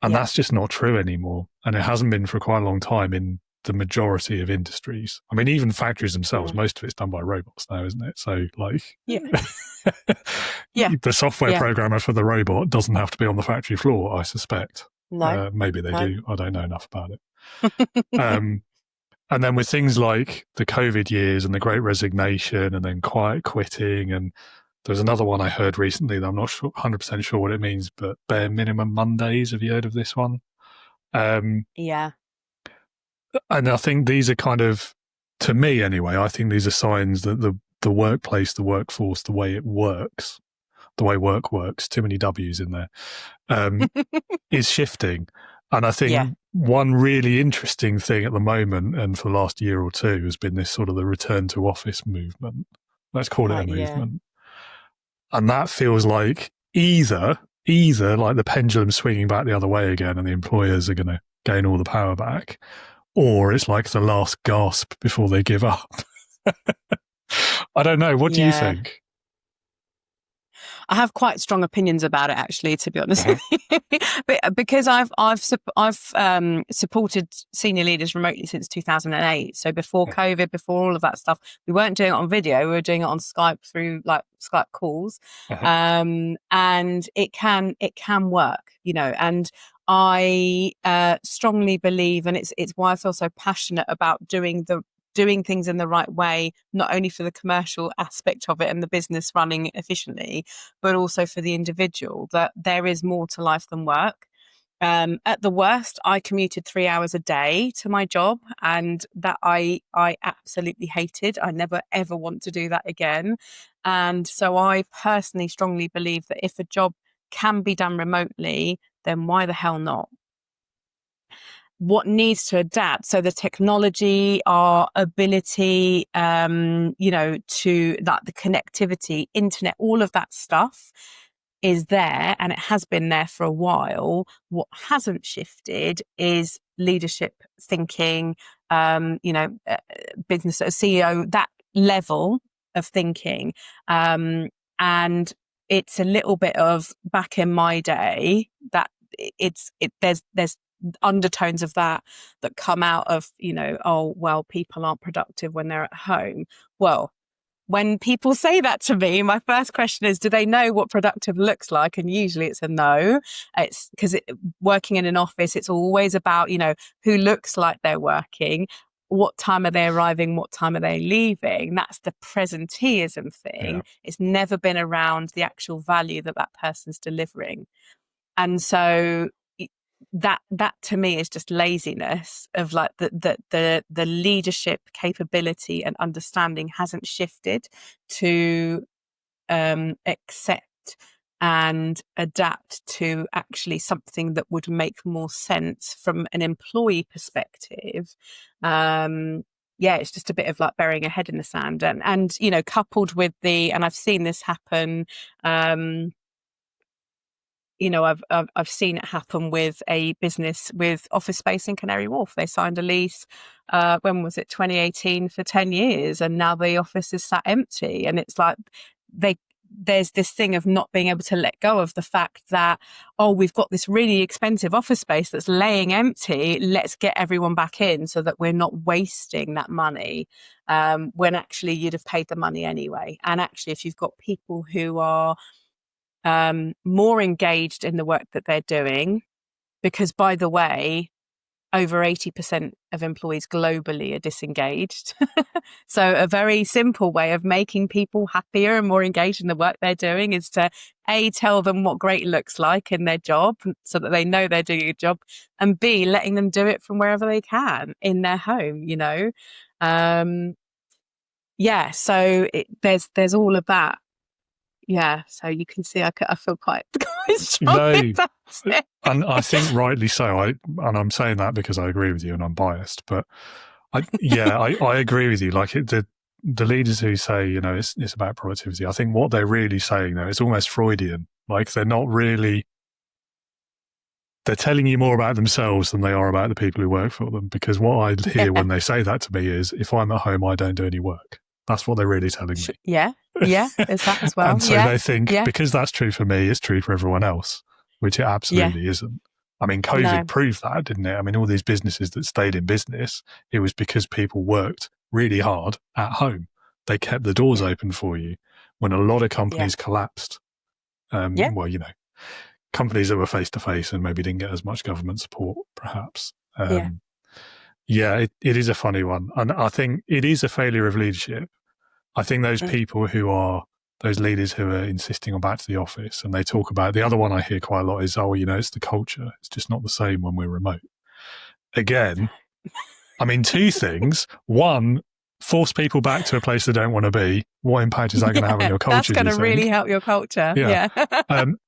[SPEAKER 2] And that's just not true anymore. And it hasn't been for quite a long time in the majority of industries. I mean, even factories themselves, most of it's done by robots now, isn't it? So like, the software programmer for the robot doesn't have to be on the factory floor, I suspect.
[SPEAKER 1] No.
[SPEAKER 2] Maybe they do. I don't know enough about it. And then with things like the COVID years and the Great Resignation and then quiet quitting, and there's another one I heard recently that I'm not 100% sure what it means, but bare minimum Mondays. Have you heard of this one?
[SPEAKER 1] Yeah.
[SPEAKER 2] And I think these are kind of, to me anyway, I think these are signs that the workplace, the workforce, the way it works, the way work works, too many W's in there, is shifting. And I think one really interesting thing at the moment, and for the last year or two, has been this sort of the return to office movement. Let's call it a movement. And that feels like either like the pendulum swinging back the other way again and the employers are going to gain all the power back, or it's like the last gasp before they give up. I don't know. What do you think?
[SPEAKER 1] I have quite strong opinions about it, actually, to be honest, but because I've supported senior leaders remotely since 2008. So before COVID, before all of that stuff, we weren't doing it on video. We were doing it on Skype through like Skype calls, and it can work, you know. And I strongly believe, and it's why I feel so passionate about doing things in the right way, not only for the commercial aspect of it and the business running efficiently, but also for the individual, that there is more to life than work. At the worst, I commuted 3 hours a day to my job, and that I absolutely hated. I never, ever want to do that again. And so I personally strongly believe that if a job can be done remotely, then why the hell not? what needs to adapt. So the technology, our ability, to like the connectivity, internet, all of that stuff is there, and it has been there for a while. What hasn't shifted is leadership thinking, business CEO, that level of thinking. And it's a little bit of back in my day that there's undertones of that come out of, oh, well, people aren't productive when they're at home. Well, when people say that to me, my first question is, do they know what productive looks like? And usually it's a no. It's because working in an office, it's always about, who looks like they're working, what time are they arriving, what time are they leaving. That's the presenteeism thing.
[SPEAKER 2] Yeah.
[SPEAKER 1] It's never been around the actual value that person's delivering. And so that to me is just laziness of like the leadership capability and understanding hasn't shifted to accept and adapt to actually something that would make more sense from an employee perspective. It's just a bit of like burying a head in the sand, and coupled with and I've seen this happen. I've seen it happen with a business with office space in Canary Wharf. They signed a lease, when was it, 2018, for 10 years, and now the office is sat empty. And it's like there's this thing of not being able to let go of the fact that, oh, we've got this really expensive office space that's laying empty. Let's get everyone back in so that we're not wasting that money, when actually you'd have paid the money anyway. And actually, if you've got people who are more engaged in the work that they're doing, because, by the way, over 80% of employees globally are disengaged. So a very simple way of making people happier and more engaged in the work they're doing is to A, tell them what great looks like in their job so that they know they're doing a good job, and B, letting them do it from wherever they can in their home, so there's all of that. Yeah, so you can see I feel quite strongly about it.
[SPEAKER 2] And I think rightly so. I'm saying that because I agree with you and I'm biased, but I agree with you. Like the leaders who say, it's about productivity, I think what they're really saying though, it's almost Freudian. Like they're telling you more about themselves than they are about the people who work for them. Because what I hear when they say that to me is, if I'm at home, I don't do any work. That's what they're really telling me.
[SPEAKER 1] Yeah, is that as well.
[SPEAKER 2] And so they think, because that's true for me, it's true for everyone else, which it absolutely isn't. I mean, COVID proved that, didn't it? I mean, all these businesses that stayed in business, it was because people worked really hard at home. They kept the doors open for you when a lot of companies collapsed. Companies that were face-to-face and maybe didn't get as much government support, perhaps. It is a funny one. And I think it is a failure of leadership. I think those people those leaders who are insisting on back to the office, and they talk about, the other one I hear quite a lot is, it's the culture. It's just not the same when we're remote. Again, I mean, two things. One, force people back to a place they don't want to be. What impact is that going to have on your culture?
[SPEAKER 1] That's going to really help your culture. Yeah.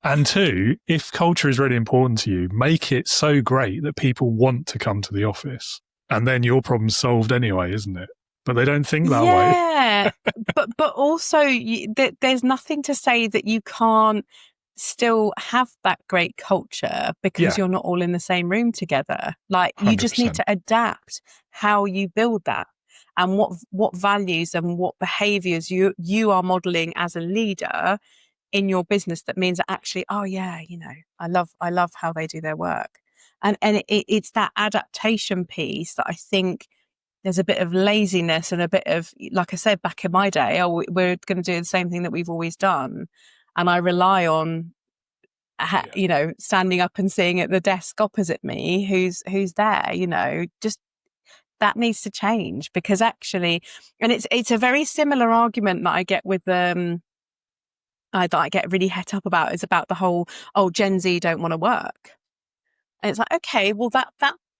[SPEAKER 2] And two, if culture is really important to you, make it so great that people want to come to the office. And then your problem's solved anyway, isn't it? But they don't think that way.
[SPEAKER 1] Yeah, but also there's nothing to say that you can't still have that great culture because you're not all in the same room together. Like 100%. You just need to adapt how you build that, and what values and what behaviors you are modeling as a leader in your business. That means that actually, I love how they do their work. And it's that adaptation piece that I think there's a bit of laziness and a bit of, like I said, back in my day, we're going to do the same thing that we've always done. And I rely on, standing up and seeing at the desk opposite me who's there, just that needs to change, because actually, and it's a very similar argument that I get with that I get really het up about, is about the whole, Gen Z don't want to work. And it's like, okay, well, that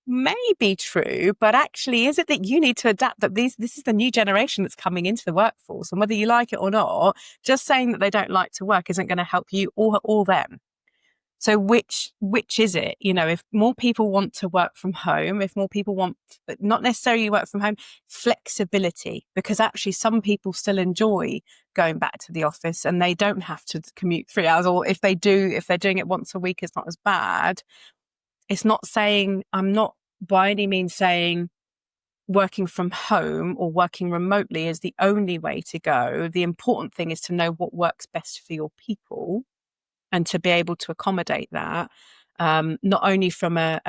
[SPEAKER 1] may be true, but actually, is it that you need to adapt, that this is the new generation that's coming into the workforce, and whether you like it or not, just saying that they don't like to work isn't going to help you or them. So which is it? If more people want to work from home, if more people want, not necessarily work from home, flexibility, because actually some people still enjoy going back to the office and they don't have to commute 3 hours, or if they're doing it once a week, it's not as bad. It's not saying, I'm not by any means saying working from home or working remotely is the only way to go. The important thing is to know what works best for your people and to be able to accommodate that, not only from a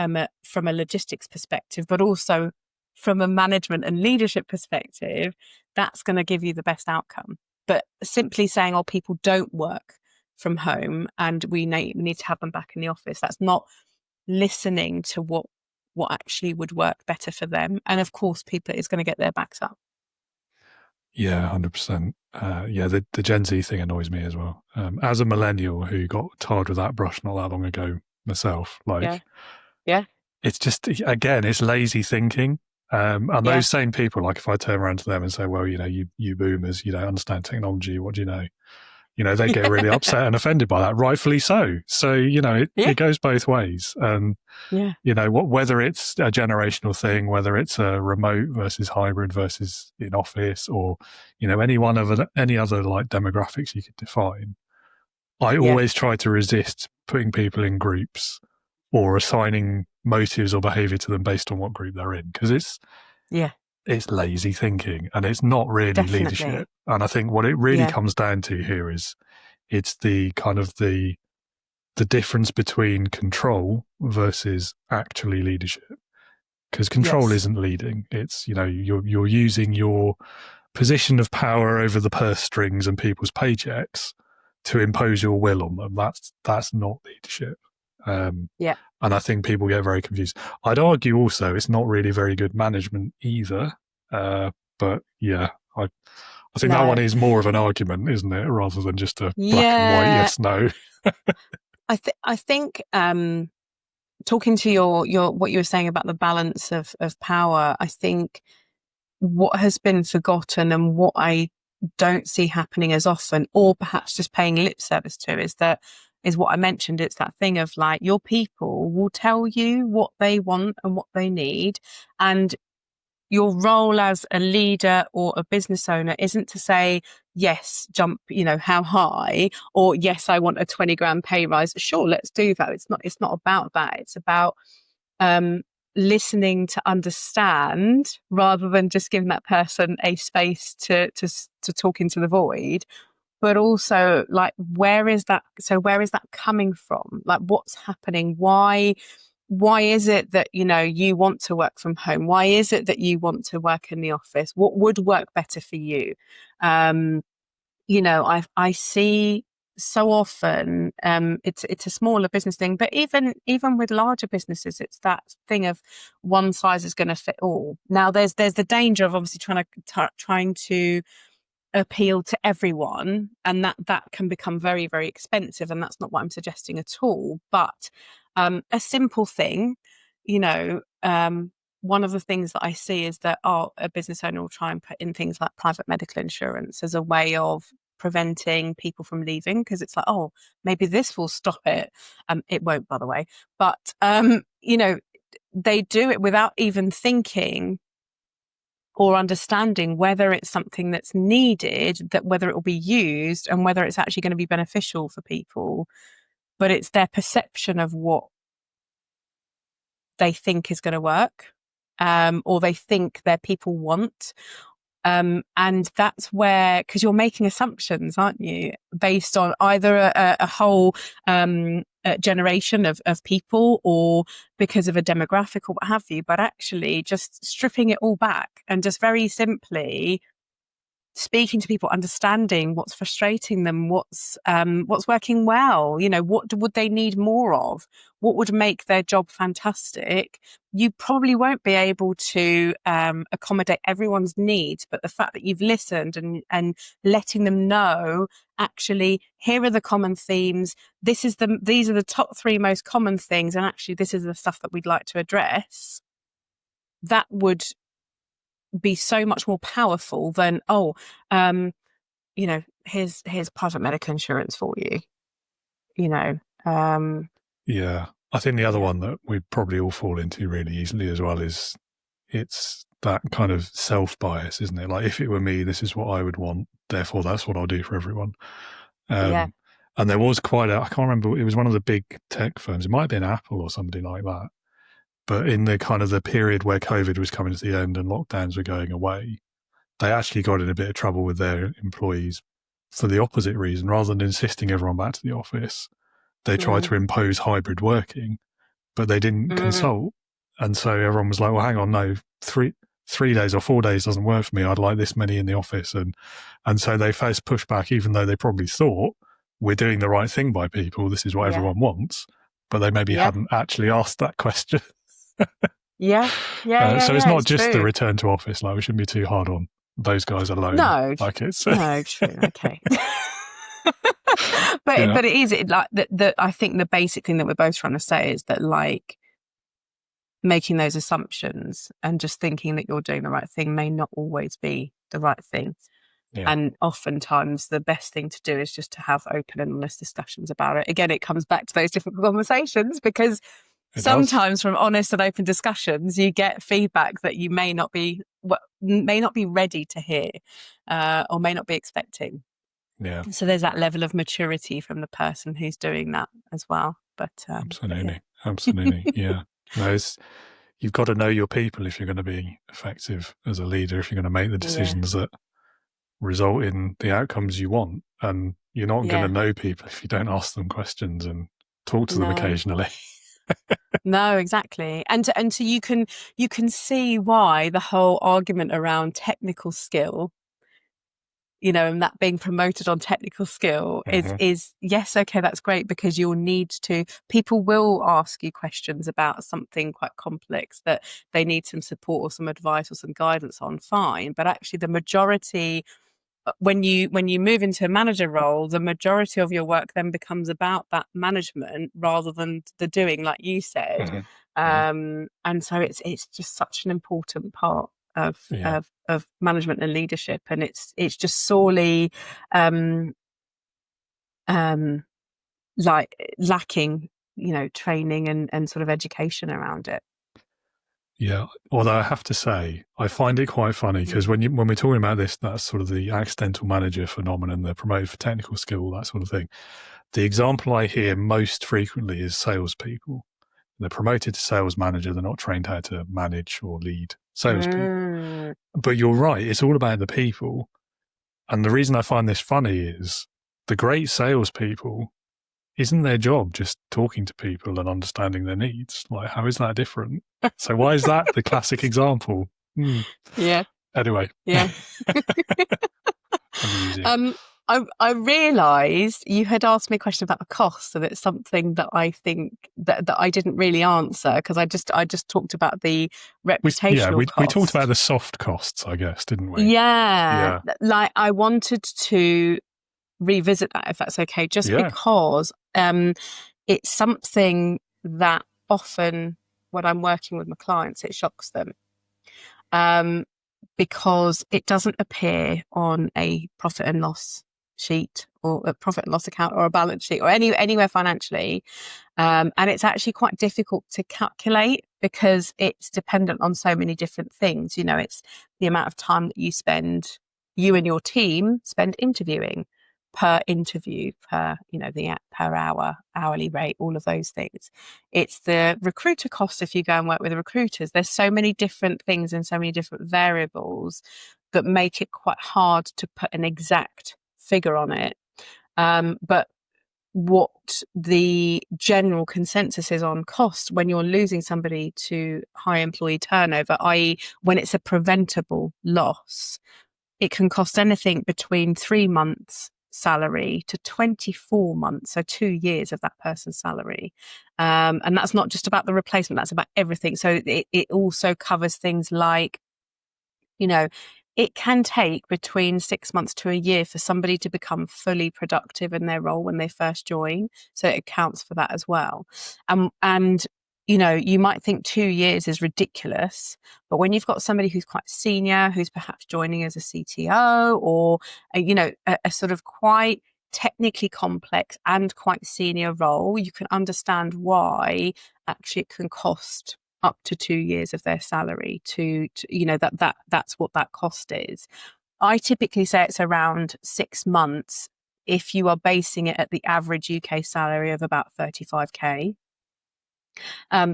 [SPEAKER 1] logistics perspective, but also from a management and leadership perspective. That's going to give you the best outcome. But simply saying, "Oh, people don't work from home, and we need to have them back in the office," that's not listening to what actually would work better for them. And of course, people is going to get their backs up.
[SPEAKER 2] Yeah, 100%. The Gen Z thing annoys me as well. As a millennial who got tarred with that brush not that long ago myself,
[SPEAKER 1] Yeah.
[SPEAKER 2] It's just, again, it's lazy thinking. And those same people, like if I turn around to them and say, well, you boomers, you don't understand technology, what do you know? They get really upset and offended by that, rightfully so. So, it goes both ways. And, whether it's a generational thing, whether it's a remote versus hybrid versus in office, or, any other like demographics you could define, I always try to resist putting people in groups or assigning motives or behavior to them based on what group they're in, because it's lazy thinking and it's not really leadership. And I think what it really comes down to here is it's the kind of the difference between control versus actually leadership, because control isn't leading. It's, you're using your position of power over the purse strings and people's paychecks to impose your will on them. That's not leadership. And I think people get very confused. I'd argue also it's not really very good management either. But yeah, I think that one is more of an argument, isn't it, rather than just a black and white yes no.
[SPEAKER 1] I think talking to your what you were saying about the balance of power, I think what has been forgotten and what I don't see happening as often, or perhaps just paying lip service to, is what I mentioned. It's that thing of like, your people will tell you what they want and what they need. And your role as a leader or a business owner isn't to say, yes, jump, how high, or yes, I want a 20 grand pay rise. Sure, let's do that. It's not about that. It's about listening to understand, rather than just giving that person a space to talk into the void. But also, like, where is that coming from? Like, what's happening? Why is it that, you want to work from home? Why is it that you want to work in the office? What would work better for you? I see so often, it's a smaller business thing, but even with larger businesses, it's that thing of one size is going to fit all. Now there's the danger of obviously trying to appeal to everyone, and that can become very, very expensive, and that's not what I'm suggesting at all. But a simple thing, one of the things that I see is that a business owner will try and put in things like private medical insurance as a way of preventing people from leaving, because it's like, oh, maybe this will stop it. It won't, by the way. But they do it without even thinking or understanding whether it's something that's needed, that whether it will be used, and whether it's actually going to be beneficial for people. But it's their perception of what they think is going to work, or they think their people want. And that's where, because you're making assumptions, aren't you, based on either a whole generation of people, or because of a demographic or what have you. But actually just stripping it all back and just very simply speaking to people, understanding what's frustrating them, what's working well, what would they need more of, what would make their job fantastic. You probably won't be able to accommodate everyone's needs, but the fact that you've listened and letting them know, actually, here are the common themes, these are the top 3 most common things, and actually this is the stuff that we'd like to address, that would be so much more powerful than, here's private medical insurance for you.
[SPEAKER 2] Yeah. I think the other
[SPEAKER 1] Yeah.
[SPEAKER 2] one that we probably all fall into really easily as well is it's that kind of self-bias, isn't it? Like, if it were me, this is what I would want, therefore that's what I'll do for everyone.
[SPEAKER 1] Yeah.
[SPEAKER 2] And there was quite I can't remember, it was one of the big tech firms, it might have been Apple or somebody like that, but in the kind of the period where COVID was coming to the end and lockdowns were going away, they actually got in a bit of trouble with their employees for the opposite reason. Rather than insisting everyone back to the office, they tried to impose hybrid working, but they didn't consult. And so everyone was like, well, hang on, no, 3 days or 4 days doesn't work for me. I'd like this many in the office. And so they faced pushback, even though they probably thought we're doing the right thing by people. This is what everyone wants. But they maybe hadn't actually asked that question. So it's not just the return to office. Like, we shouldn't be too hard on those guys alone.
[SPEAKER 1] No,
[SPEAKER 2] like it's
[SPEAKER 1] no, true. Okay. But it is like that. I think the basic thing that we're both trying to say is that, like, making those assumptions and just thinking that you're doing the right thing may not always be the right thing. Yeah. And oftentimes the best thing to do is just to have open and honest discussions about it. Again, it comes back to those different conversations, because sometimes from honest and open discussions, you get feedback that you may not be ready to hear, or may not be expecting.
[SPEAKER 2] Yeah.
[SPEAKER 1] So there's that level of maturity from the person who's doing that as well. But
[SPEAKER 2] absolutely, yeah. No, you've got to know your people if you're going to be effective as a leader. If you're going to make the decisions that result in the outcomes you want, and you're not going to know people if you don't ask them questions and talk to them occasionally.
[SPEAKER 1] No, exactly. And so you can see why the whole argument around technical skill, and that being promoted on technical skill is yes, okay, that's great, because people will ask you questions about something quite complex that they need some support or some advice or some guidance on, fine. But actually the majority, when you move into a manager role, the majority of your work then becomes about that management rather than the doing, like you said. And so it's just such an important part of management and leadership, and it's just sorely like lacking, training and sort of education around it.
[SPEAKER 2] Yeah, although I have to say, I find it quite funny, because when we're talking about this, that's sort of the accidental manager phenomenon, they're promoted for technical skill, that sort of thing. The example I hear most frequently is salespeople. They're promoted to sales manager, they're not trained how to manage or lead salespeople. But you're right, it's all about the people. And the reason I find this funny is the great salespeople, isn't their job just talking to people and understanding their needs? Like, how is that different? So why is that the classic example?
[SPEAKER 1] Yeah.
[SPEAKER 2] Anyway.
[SPEAKER 1] Yeah. I realised you had asked me a question about the cost, and it's something that I think that I didn't really answer, because I just talked about the reputational cost.
[SPEAKER 2] We talked about the soft costs, I guess, didn't we?
[SPEAKER 1] Yeah. Like, I wanted to revisit that, if that's okay, just because it's something that often when I'm working with my clients, it shocks them. Because it doesn't appear on a profit and loss sheet or a profit and loss account or a balance sheet or anywhere financially. And it's actually quite difficult to calculate, because it's dependent on so many different things. It's the amount of time that you and your team spend interviewing, per interview, per per hour, hourly rate, all of those things. It's the recruiter cost if you go and work with the recruiters. There's so many different things and so many different variables that make it quite hard to put an exact figure on it. But what the general consensus is on cost when you're losing somebody to high employee turnover, i.e. when it's a preventable loss, it can cost anything between 3 months salary to 24 months, so 2 years of that person's salary. And that's not just about the replacement, that's about everything. So it also covers things like, it can take between 6 months to a year for somebody to become fully productive in their role when they first join. So it accounts for that as well. And you might think 2 years is ridiculous, but when you've got somebody who's quite senior, who's perhaps joining as a CTO or, a sort of quite technically complex and quite senior role, you can understand why actually it can cost up to 2 years of their salary to that's what that cost is. I typically say it's around 6 months if you are basing it at the average UK salary of about 35k.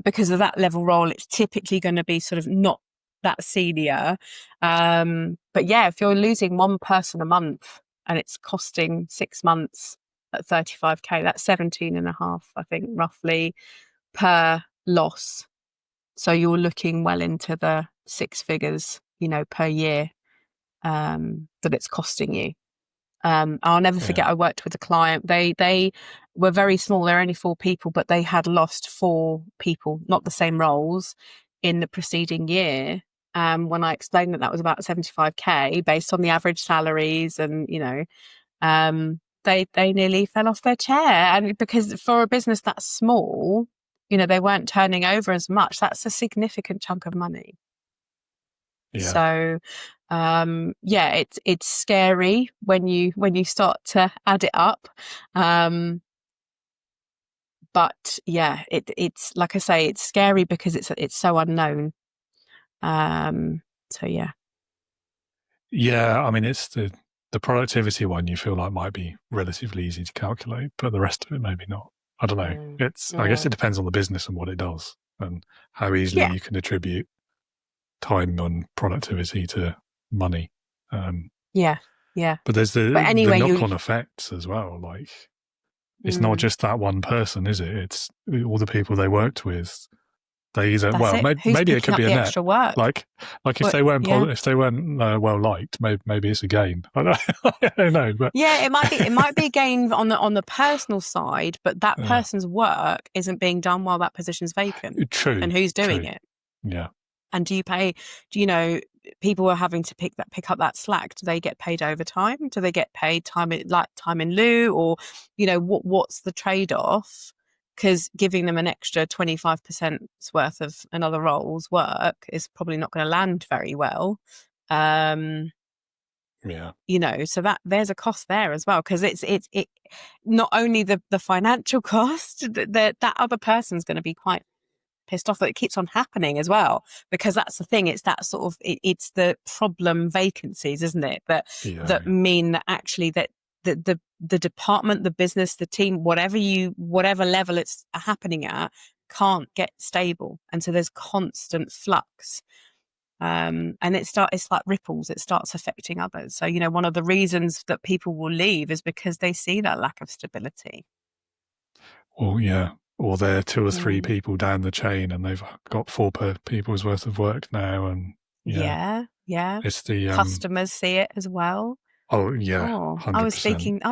[SPEAKER 1] Because of that level role, it's typically going to be sort of not that senior. But yeah, if you're losing one person a month and it's costing 6 months at 35k, that's 17 and a half, I think, roughly per loss. So you're looking well into the 6 figures, per year that it's costing you. I'll never forget, I worked with a client. They were very small. They're only 4 people, but they had lost 4 people, not the same roles, in the preceding year. When I explained that was about 75k based on the average salaries, and they nearly fell off their chair. And because for a business that's small, they weren't turning over as much. That's a significant chunk of money. Yeah. So, it's scary when you start to add it up. But yeah, it's like I say, it's scary because it's so unknown. So yeah.
[SPEAKER 2] Yeah, I mean, it's the productivity one you feel like might be relatively easy to calculate, but the rest of it maybe not. I don't know. I guess it depends on the business and what it does and how easily you can attribute time and productivity to money.
[SPEAKER 1] Yeah.
[SPEAKER 2] But there's the knock-on effects as well. Like, it's not just that one person, is it? It's all the people they worked with. They either maybe it could be a net.
[SPEAKER 1] Extra work?
[SPEAKER 2] Like if they weren't well liked, maybe it's a gain. I don't know. But
[SPEAKER 1] yeah, it might be a gain on the personal side, but that person's work isn't being done while that position's vacant.
[SPEAKER 2] True.
[SPEAKER 1] And who's doing it?
[SPEAKER 2] Yeah.
[SPEAKER 1] And do you pay? People are having to pick up that slack. Do they get paid overtime? Do they get paid time in lieu, or what's the trade-off? Because giving them an extra 25% worth of another role's work is probably not going to land very well. So that there's a cost there as well, because it's not only the financial cost, that other person's going to be quite pissed off that it keeps on happening as well, because that's the thing. It's that sort of it's the problem vacancies, isn't it? That mean that actually that the department, the business, the team, whatever level it's happening at, can't get stable, and so there's constant flux. And it's like ripples. It starts affecting others. So one of the reasons that people will leave is because they see that lack of stability.
[SPEAKER 2] Well, yeah. Or they're 2 or 3 people down the chain and they've got 4 people's worth of work now. And
[SPEAKER 1] yeah.
[SPEAKER 2] It's the
[SPEAKER 1] customers see it as well.
[SPEAKER 2] Oh yeah, 100%.
[SPEAKER 1] I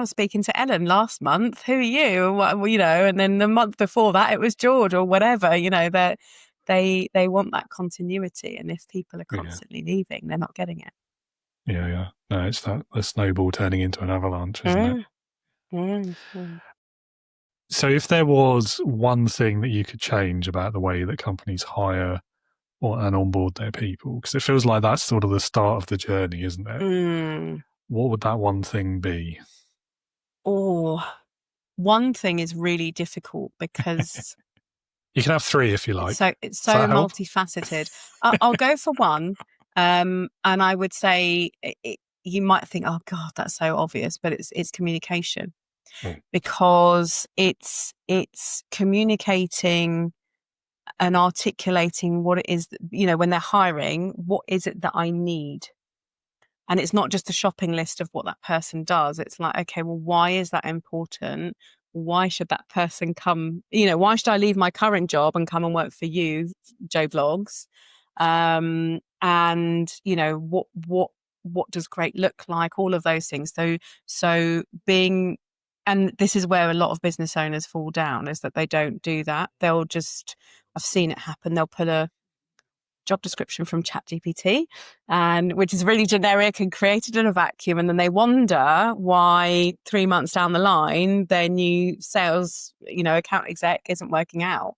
[SPEAKER 1] was speaking to Ellen last month. Who are you? And then the month before that it was George or whatever. That they want that continuity, and if people are constantly leaving, they're not getting it.
[SPEAKER 2] Yeah. No, it's the snowball turning into an avalanche, isn't it? So if there was one thing that you could change about the way that companies hire and onboard their people, because it feels like that's sort of the start of the journey, isn't it? What would that one thing be?
[SPEAKER 1] Oh, one thing is really difficult because...
[SPEAKER 2] You can have 3 if you like.
[SPEAKER 1] It's so multifaceted. I'll go for one. And I would say you might think, oh God, that's so obvious, but it's communication. Because it's communicating and articulating what it is that, when they're hiring, what is it that I need? And it's not just a shopping list of what that person does. It's like, okay, well, why is that important? Why should that person come? Why should I leave my current job and come and work for you, Joe Vlogs? And what does great look like? All of those things. So being, and this is where a lot of business owners fall down, is that they don't do that. They'll just, I've seen it happen. They'll put a job description from ChatGPT, and which is really generic and created in a vacuum, and then they wonder why 3 months down the line their new sales account exec isn't working out.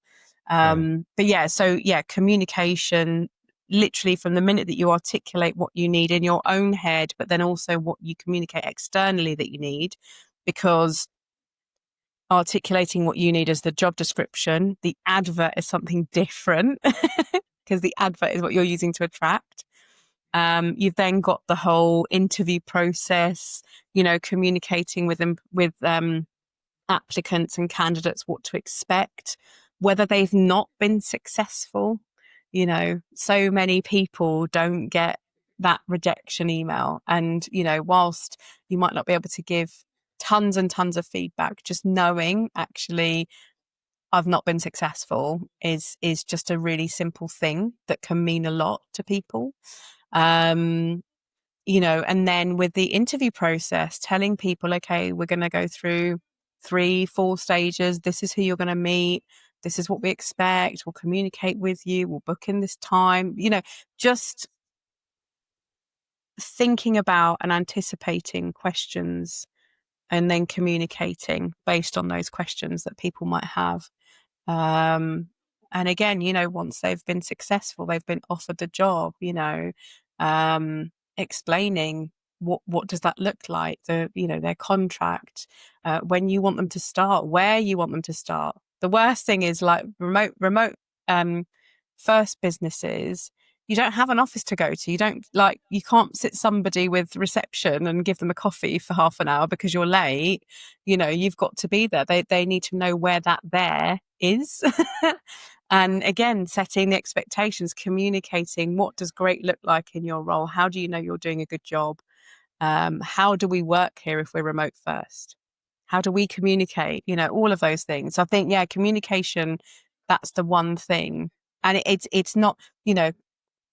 [SPEAKER 1] But communication, literally from the minute that you articulate what you need in your own head, but then also what you communicate externally that you need, because articulating what you need as the job description, the advert is something different because the advert is what you're using to attract. You've then got the whole interview process, communicating with them, with applicants and candidates what to expect, whether they've not been successful. So many people don't get that rejection email. And, whilst you might not be able to give tons and tons of feedback, just knowing actually I've not been successful is just a really simple thing that can mean a lot to people. And then with the interview process, telling people, okay, we're going to go through 3-4 stages. This is who you're going to meet. This is what we expect. We'll communicate with you. We'll book in this time, just thinking about and anticipating questions and then communicating based on those questions that people might have. And again, once they've been successful, they've been offered the job, explaining what does that look like, their contract, when you want them to start, where you want them to start. The worst thing is like remote first businesses. You don't have an office to go to. You can't sit somebody with reception and give them a coffee for half an hour because you're late. You've got to be there. They need to know where that there is. And again, setting the expectations, communicating what does great look like in your role? How do you know you're doing a good job? How do we work here if we're remote first? How do we communicate? All of those things. I think, communication, that's the one thing. And it's not,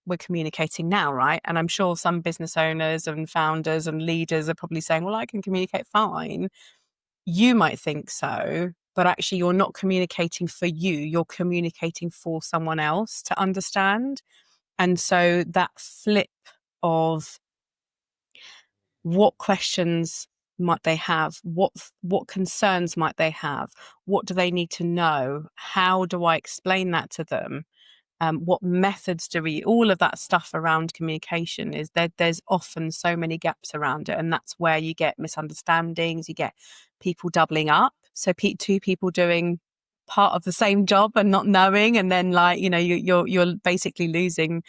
[SPEAKER 1] we're communicating now, right? And I'm sure some business owners and founders and leaders are probably saying, well, I can communicate fine. You might think so, but actually you're not communicating for you. You're communicating for someone else to understand. And so that flip of what questions might they have? What concerns might they have? What do they need to know? How do I explain that to them? What methods do we, all of that stuff around communication is there's often so many gaps around it. And that's where you get misunderstandings, you get people doubling up. So two people doing part of the same job and not knowing, and then you're basically losing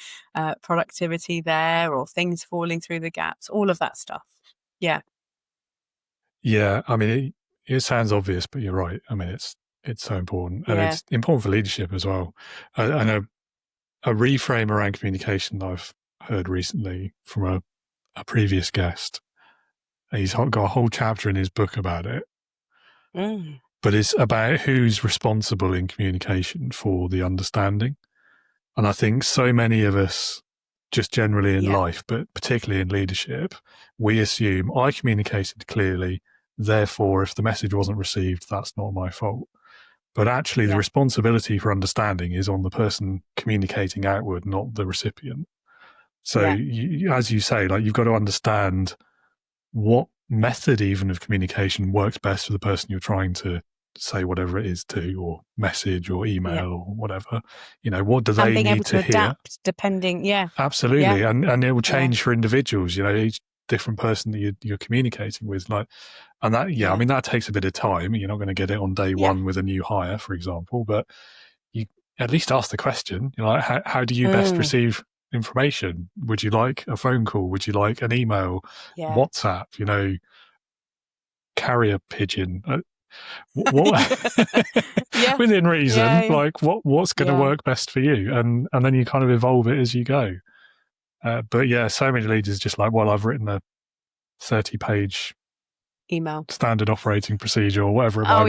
[SPEAKER 1] productivity there, or things falling through the gaps, all of that stuff. Yeah.
[SPEAKER 2] Yeah. I mean, it sounds obvious, but you're right. I mean, it's so important, and
[SPEAKER 1] Yeah.
[SPEAKER 2] it's important for leadership as well. I know a reframe around communication that I've heard recently from a previous guest. He's got a whole chapter in his book about it. But it's about who's responsible in communication for the understanding. And I think so many of us, just generally in life, but particularly in leadership, we assume I communicated clearly, therefore if the message wasn't received, that's not my fault. But actually the responsibility for understanding is on the person communicating outward, not the recipient. So as you say, you've got to understand what method even of communication works best for the person you're trying to say whatever it is to, or message or email or whatever. What do they need to hear?
[SPEAKER 1] Adapt depending.
[SPEAKER 2] Absolutely. And it will change for individuals, each different person that you're communicating with. And that, I mean, that takes a bit of time. You're not going to get it on day one with a new hire, for example, but you at least ask the question, how do you best receive information? Would you like a phone call? Would you like an email, WhatsApp, carrier pigeon? Within reason, what's going to work best for you? And then you kind of evolve it as you go. But so many leaders just I've written a 30-page
[SPEAKER 1] email
[SPEAKER 2] standard operating procedure or whatever it might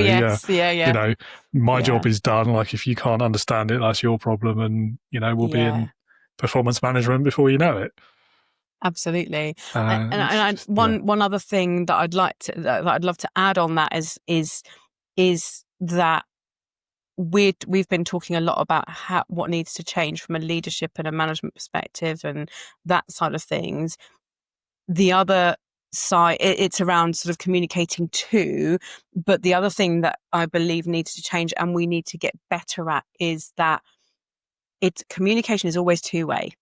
[SPEAKER 2] be. My job is done. If you can't understand it, that's your problem, and we'll be in performance management before you know it.
[SPEAKER 1] Absolutely. One other thing that I'd love to add on that is that we've been talking a lot about what needs to change from a leadership and a management perspective and that side of things. The other side, it's around sort of communicating too, but the other thing that I believe needs to change and we need to get better at is that communication is always two-way.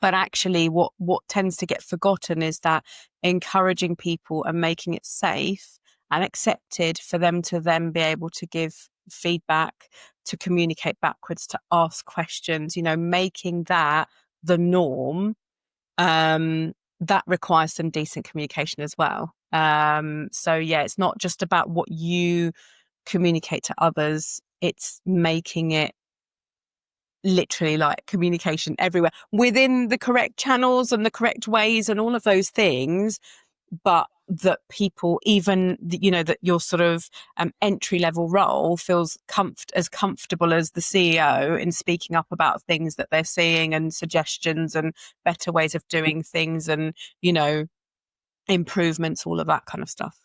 [SPEAKER 1] But actually what tends to get forgotten is that encouraging people and making it safe and accepted for them to then be able to give feedback, to communicate backwards, to ask questions, making that the norm, that requires some decent communication as well. So yeah, it's not just about what you communicate to others, it's making it literally like communication everywhere within the correct channels and the correct ways and all of those things, but that people, even that your sort of entry level role feels as comfortable as the CEO in speaking up about things that they're seeing and suggestions and better ways of doing things and improvements, all of that kind of stuff.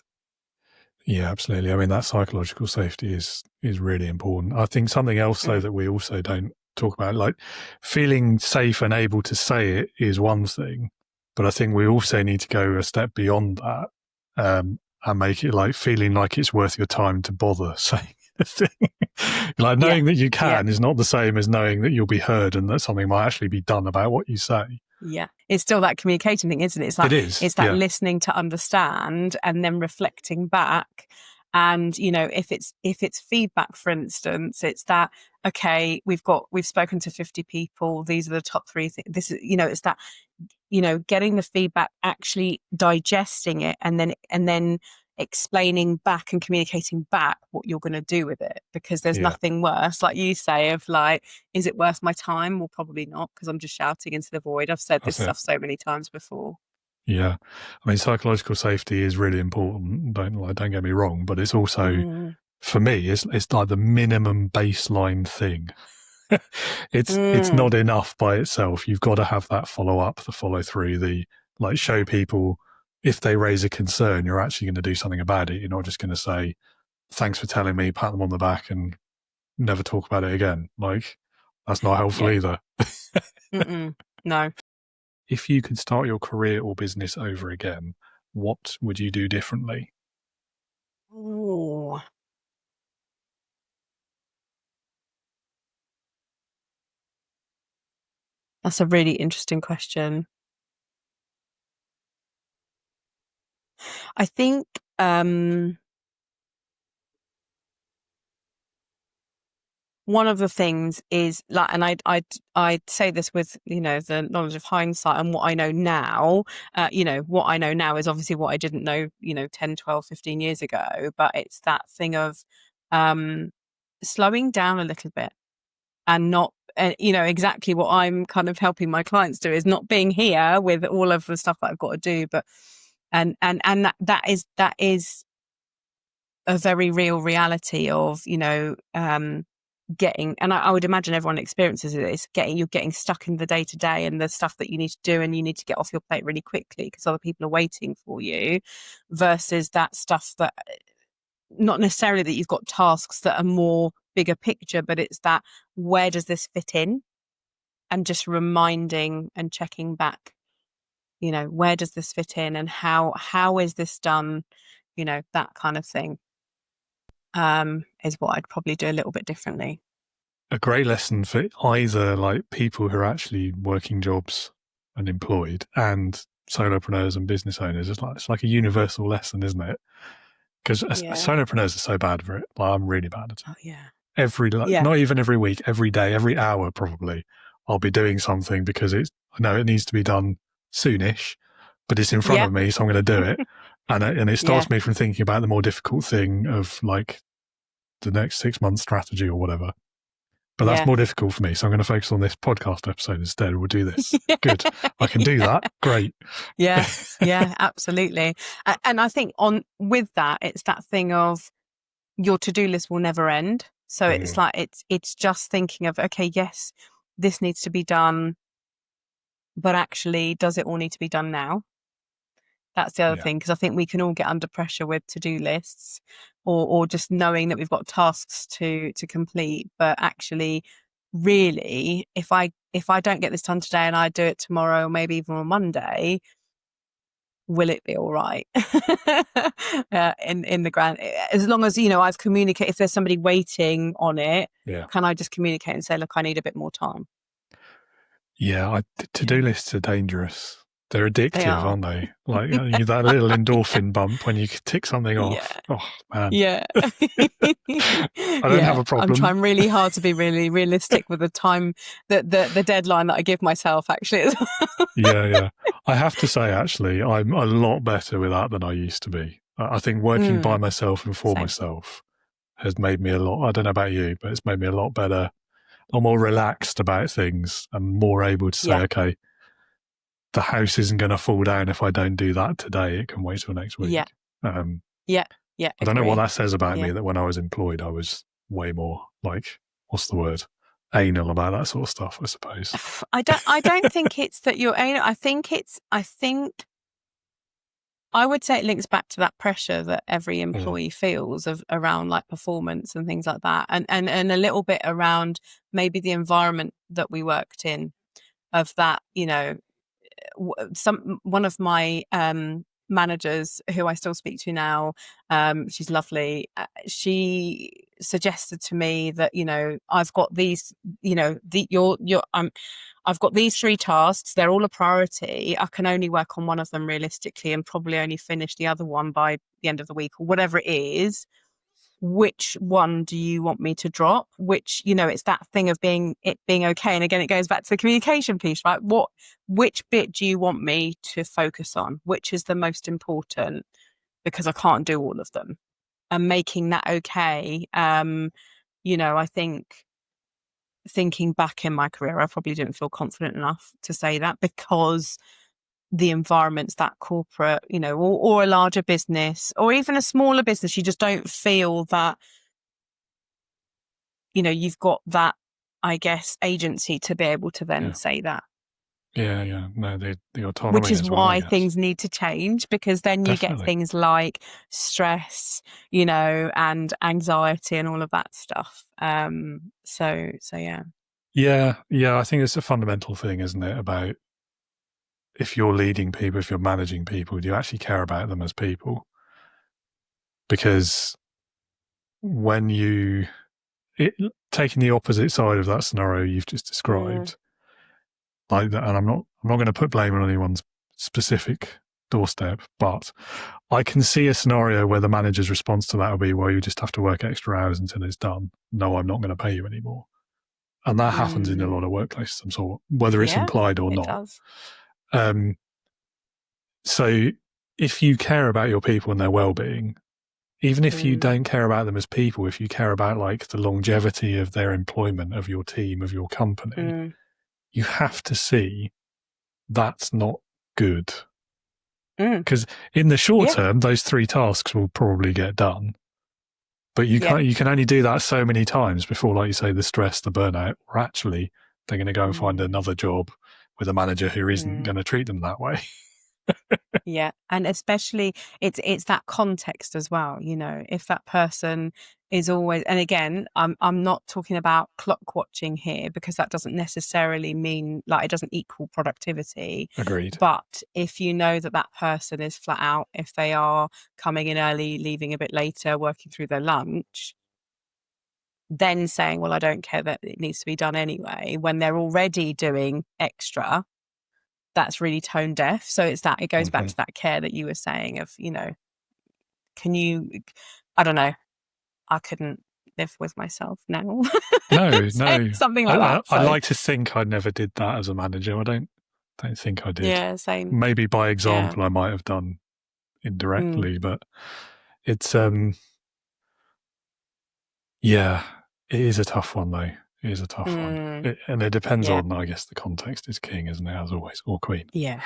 [SPEAKER 2] Yeah, absolutely. I mean, that psychological safety is really important. I think something else though that we also don't talk about, like feeling safe and able to say it is one thing, but I think we also need to go a step beyond that, and make it like feeling like it's worth your time to bother saying the thing. Like knowing that you can is not the same as knowing that you'll be heard and that something might actually be done about what you say.
[SPEAKER 1] Yeah, it's still that communication thing, isn't it? It's like,
[SPEAKER 2] it is.
[SPEAKER 1] It's that listening to understand and then reflecting back. And if it's feedback, for instance, it's that, okay, we've spoken to 50 people. These are the top 3 things. This is it's that getting the feedback, actually digesting it, and then explaining back and communicating back what you're going to do with it, because there's nothing worse, like you say, of like, is it worth my time? Well, probably not, because I'm just shouting into the void. I've said this stuff so many times before.
[SPEAKER 2] Yeah, I mean, psychological safety is really important. Don't get me wrong, but it's also for me, it's like the minimum baseline thing. It's not enough by itself. You've got to have that follow up, the follow through, the like show people if they raise a concern, you're actually going to do something about it. You're not just going to say, thanks for telling me, pat them on the back and never talk about it again. Like, that's not helpful either.
[SPEAKER 1] No.
[SPEAKER 2] If you could start your career or business over again, what would you do differently?
[SPEAKER 1] Ooh. That's a really interesting question. I think one of the things is like, and I'd say this with the knowledge of hindsight and what I know now. What I know now is obviously what I didn't know 10, 12, 15 years ago, but it's that thing of slowing down a little bit and not exactly what I'm kind of helping my clients do, is not being here with all of the stuff that I've got to do, but and that is a very real reality of getting, and I would imagine everyone experiences this, you're getting stuck in the day to day and the stuff that you need to do, and you need to get off your plate really quickly because other people are waiting for you, versus that stuff that, not necessarily that you've got tasks that are more bigger picture, but it's that, where does this fit in? And just reminding and checking back, where does this fit in and how is this done? That kind of thing is what I'd probably do a little bit differently.
[SPEAKER 2] A great lesson for either like people who are actually working jobs and employed and solopreneurs and business owners. It's like a universal lesson, isn't it? Because solopreneurs are so bad for it. Like, I'm really bad at it.
[SPEAKER 1] Oh yeah.
[SPEAKER 2] Not even every week, every day, every hour, probably I'll be doing something because I know it needs to be done soonish, but it's in front of me, so I'm going to do it. And it stops me from thinking about the more difficult thing of like the next 6 month strategy or whatever. But that's more difficult for me. So I'm going to focus on this podcast episode instead. We'll do this. Good. I can do that. Great.
[SPEAKER 1] Yeah, absolutely. And I think with that, it's that thing of your to-do list will never end. So it's like, it's just thinking of, okay, yes, this needs to be done, but actually, does it all need to be done now? That's the other thing, because I think we can all get under pressure with to-do lists or just knowing that we've got tasks to complete. But actually, really, if I don't get this done today and I do it tomorrow or maybe even on Monday, will it be all right? In the grand, as long as I've communicated. If there's somebody waiting on it, can I just communicate and say, look, I need a bit more time?
[SPEAKER 2] Yeah, to-do lists are dangerous. They're addictive,
[SPEAKER 1] are.
[SPEAKER 2] aren't they? Like that little endorphin bump when you tick something off.
[SPEAKER 1] Yeah.
[SPEAKER 2] Oh man.
[SPEAKER 1] Yeah.
[SPEAKER 2] I don't have a
[SPEAKER 1] I'm
[SPEAKER 2] problem.
[SPEAKER 1] trying really hard to be really realistic with the time, the deadline that I give myself, actually.
[SPEAKER 2] Yeah. I have to say, actually, I'm a lot better with that than I used to be. I think working by myself and for
[SPEAKER 1] Same.
[SPEAKER 2] myself has made me a lot, I don't know about you, but it's made me a lot better, a lot more relaxed about things and more able to say, okay, the house isn't going to fall down if I don't do that today. It can wait till next week.
[SPEAKER 1] Yeah. Yeah.
[SPEAKER 2] I don't know what
[SPEAKER 1] Agree.
[SPEAKER 2] that says about me,
[SPEAKER 1] Yeah.
[SPEAKER 2] that when I was employed, I was way more like, what's the word? Anal about that sort of stuff, I suppose.
[SPEAKER 1] I don't think it's that you're anal. I think I would say it links back to that pressure that every employee feels around like performance and things like that. And a little bit around maybe the environment that we worked in, of that, you know, one of my managers, who I still speak to now, she's lovely. She suggested to me that, you know, I've got these, you know, I've got these 3 tasks. They're all a priority. I can only work on one of them realistically, and probably only finish the other one by the end of the week or whatever it is. Which one do you want me to drop? Which, you know, it's that thing of being okay. And again, it goes back to the communication piece, right? Which bit do you want me to focus on? Which is the most important? Because I can't do all of them. And making that okay. You know, I think, thinking back in my career, I probably didn't feel confident enough to say that, because the environment's that corporate, you know, or a larger business, or even a smaller business, you just don't feel that, you know, you've got that, I guess, agency to be able to then say that.
[SPEAKER 2] Yeah. No, the autonomy,
[SPEAKER 1] which is
[SPEAKER 2] as well,
[SPEAKER 1] why things need to change, because then you get things like stress, you know, and anxiety and all of that stuff. So yeah.
[SPEAKER 2] Yeah. I think it's a fundamental thing, isn't it? About if you're leading people, if you're managing people, do you actually care about them as people? Because when taking the opposite side of that scenario you've just described, like that, and I'm not going to put blame on anyone's specific doorstep, but I can see a scenario where the manager's response to that will be, well, you just have to work extra hours until it's done. No, I'm not going to pay you anymore. And that happens in a lot of workplaces, some sort, whether it's implied or not.
[SPEAKER 1] Does.
[SPEAKER 2] So if you care about your people and their well-being, even if you don't care about them as people, if you care about like the longevity of their employment, of your team, of your company, you have to see that's not good. Because in the short term, those 3 tasks will probably get done. But you can only do that so many times before, like you say, the stress, the burnout, or actually they're going to go and find another job with a manager who isn't going to treat them that way.
[SPEAKER 1] Yeah. And especially it's that context as well, you know, if that person is always, and again, I'm not talking about clock watching here, because that doesn't necessarily mean, like, it doesn't equal productivity.
[SPEAKER 2] Agreed.
[SPEAKER 1] But if you know that person is flat out, if they are coming in early, leaving a bit later, working through their lunch, then saying, well, I don't care that it needs to be done anyway, when they're already doing extra, that's really tone deaf. So it's that, it goes back to that care that you were saying of, you know, I don't know, I couldn't live with myself now.
[SPEAKER 2] No.
[SPEAKER 1] Something like that.
[SPEAKER 2] I like to think I never did that as a manager. I don't think I did.
[SPEAKER 1] Yeah, same.
[SPEAKER 2] Maybe by example, I might have done indirectly, but it's, it is a tough one though. It is a tough one. And it depends on, I guess, the context is king, isn't it, as always, or queen.
[SPEAKER 1] Yeah.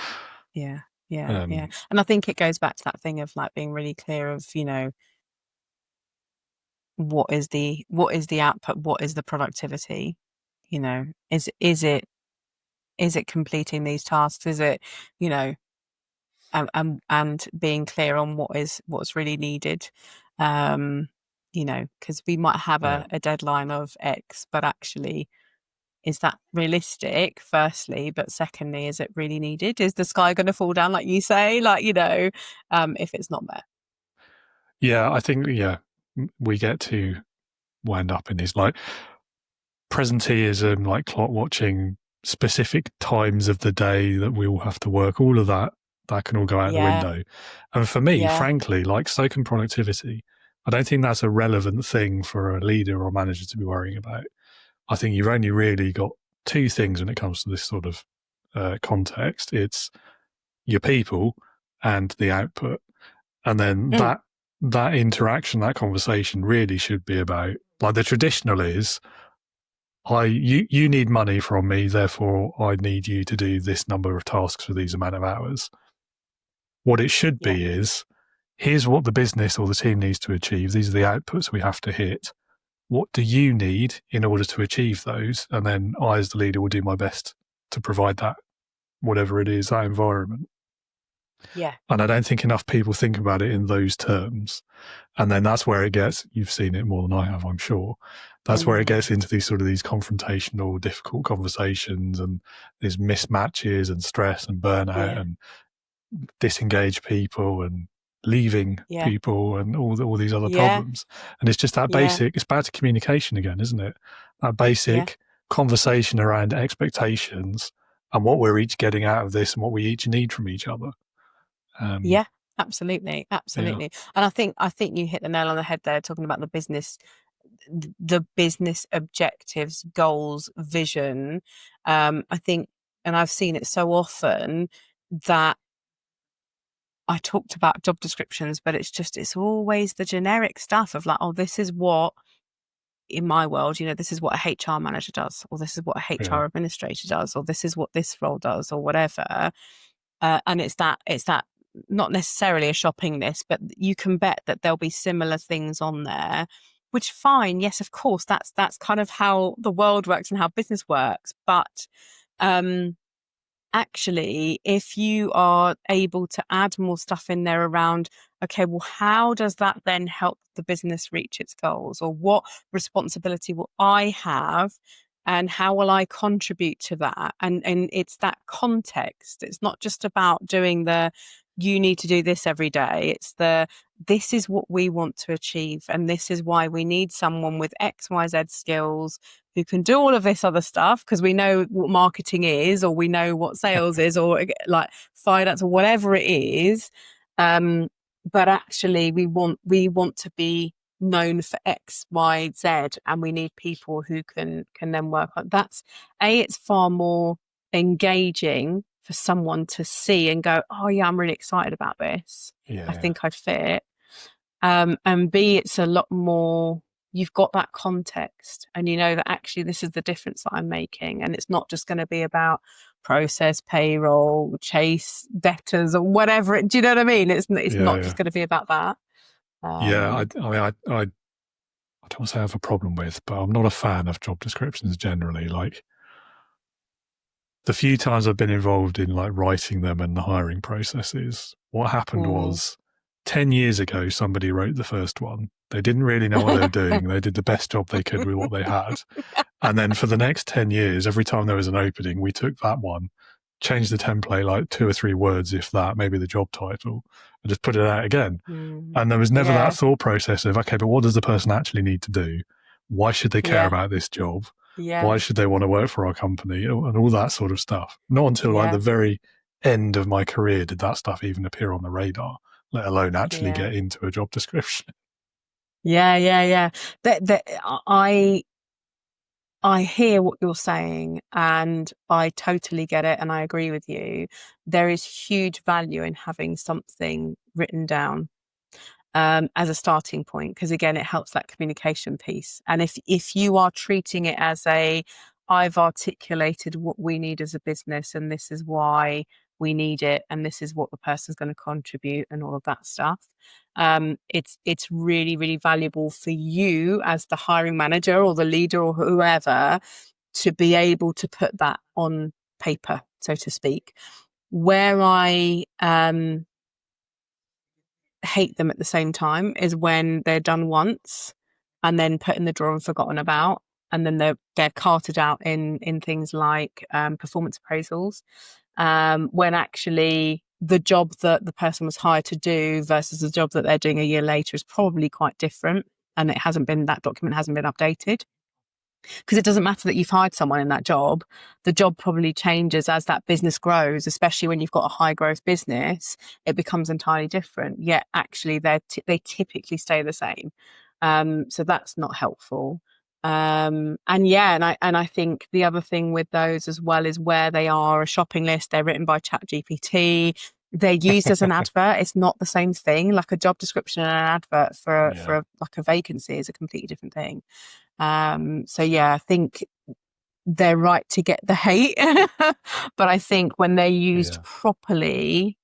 [SPEAKER 1] And I think it goes back to that thing of like being really clear of, you know, what is the output, what is the productivity, you know, is it completing these tasks, is it, you know, and being clear on what's really needed, you know, because we might have a deadline of X, but actually, is that realistic, firstly? But secondly, is it really needed? Is the sky going to fall down, like you say? Like, you know, if it's not there.
[SPEAKER 2] Yeah, I think, we get to wind up in these like presenteeism, like clock watching, specific times of the day that we all have to work, all of that can all go out the window. And for me, frankly, like, so can productivity. I don't think that's a relevant thing for a leader or manager to be worrying about. I think you've only really got two things when it comes to this sort of context. It's your people and the output. And then that interaction, that conversation really should be about, like, the traditional is, you need money from me, therefore I need you to do this number of tasks for these amount of hours. What it should be is, here's what the business or the team needs to achieve. These are the outputs we have to hit. What do you need in order to achieve those? And then I, as the leader, will do my best to provide that, whatever it is, that environment.
[SPEAKER 1] Yeah.
[SPEAKER 2] And I don't think enough people think about it in those terms. And then that's where it gets, you've seen it more than I have, I'm sure. That's where it gets into these confrontational, difficult conversations, and there's mismatches and stress and burnout and disengaged people and leaving people and all these other problems. And it's just that basic, it's back to communication again, isn't it? That basic conversation around expectations and what we're each getting out of this and what we each need from each other.
[SPEAKER 1] Absolutely. And I think you hit the nail on the head there, talking about the business objectives, goals, vision. I think, and I've seen it so often, that I talked about job descriptions, but it's always the generic stuff of like, oh, this is what, in my world, this is what a HR manager does, or this is what a HR administrator does, or this is what this role does, or whatever. And it's that not necessarily a shopping list, but you can bet that there'll be similar things on there, which, fine. Yes, of course, that's kind of how the world works and how business works. But actually, if you are able to add more stuff in there around, okay, well, how does that then help the business reach its goals? Or what responsibility will I have? And how will I contribute to that? And it's that context. It's not just about doing you need to do this every day. It's this is what we want to achieve. And this is why we need someone with X, Y, Z skills who can do all of this other stuff, because we know what marketing is, or we know what sales is, or like finance, or whatever it is. But actually we want to be known for X, Y, Z, and we need people who can then work on that's it's far more engaging for someone to see and go, oh yeah, I'm really excited about this. I think I'd fit. And B, it's a lot more, you've got that context, and you know that actually this is the difference that I'm making, and it's not just going to be about process, payroll, chase debtors, or whatever. Do you know what I mean? It's not just going to be about that.
[SPEAKER 2] I don't want to say I have a problem with, but I'm not a fan of job descriptions generally. Like, the few times I've been involved in like writing them and the hiring processes, what happened was 10 years ago, somebody wrote the first one. They didn't really know what they were doing. They did the best job they could with what they had. And then for the next 10 years, every time there was an opening, we took that one, changed the template like 2 or 3 words, if that, maybe the job title, and just put it out again. And there was never that thought process of, okay, but what does the person actually need to do? Why should they care about this job? Why should they want to work for our company? And all that sort of stuff. Not until like the very end of my career did that stuff even appear on the radar, let alone actually get into a job description.
[SPEAKER 1] I hear what you're saying, and I totally get it, and I agree with you. There is huge value in having something written down as a starting point, because again, it helps that communication piece. And if you are treating it as I've articulated what we need as a business, and this is why we need it, and this is what the person's going to contribute, and all of that stuff, it's really, really valuable for you as the hiring manager or the leader or whoever to be able to put that on paper, so to speak. Where I hate them at the same time is when they're done once and then put in the drawer and forgotten about, and then they're carted out in things like performance appraisals, when actually the job that the person was hired to do versus the job that they're doing a year later is probably quite different, and that document hasn't been updated. Because it doesn't matter that you've hired someone in that job. The job probably changes as that business grows, especially when you've got a high growth business. It becomes entirely different. Yet actually they typically stay the same. So that's not helpful. And I think the other thing with those as well is where they are a shopping list. They're written by ChatGPT. They're used as an advert. It's not the same thing. Like a job description and an advert for like a vacancy is a completely different thing. I think they're right to get the hate, but I think when they're used properly,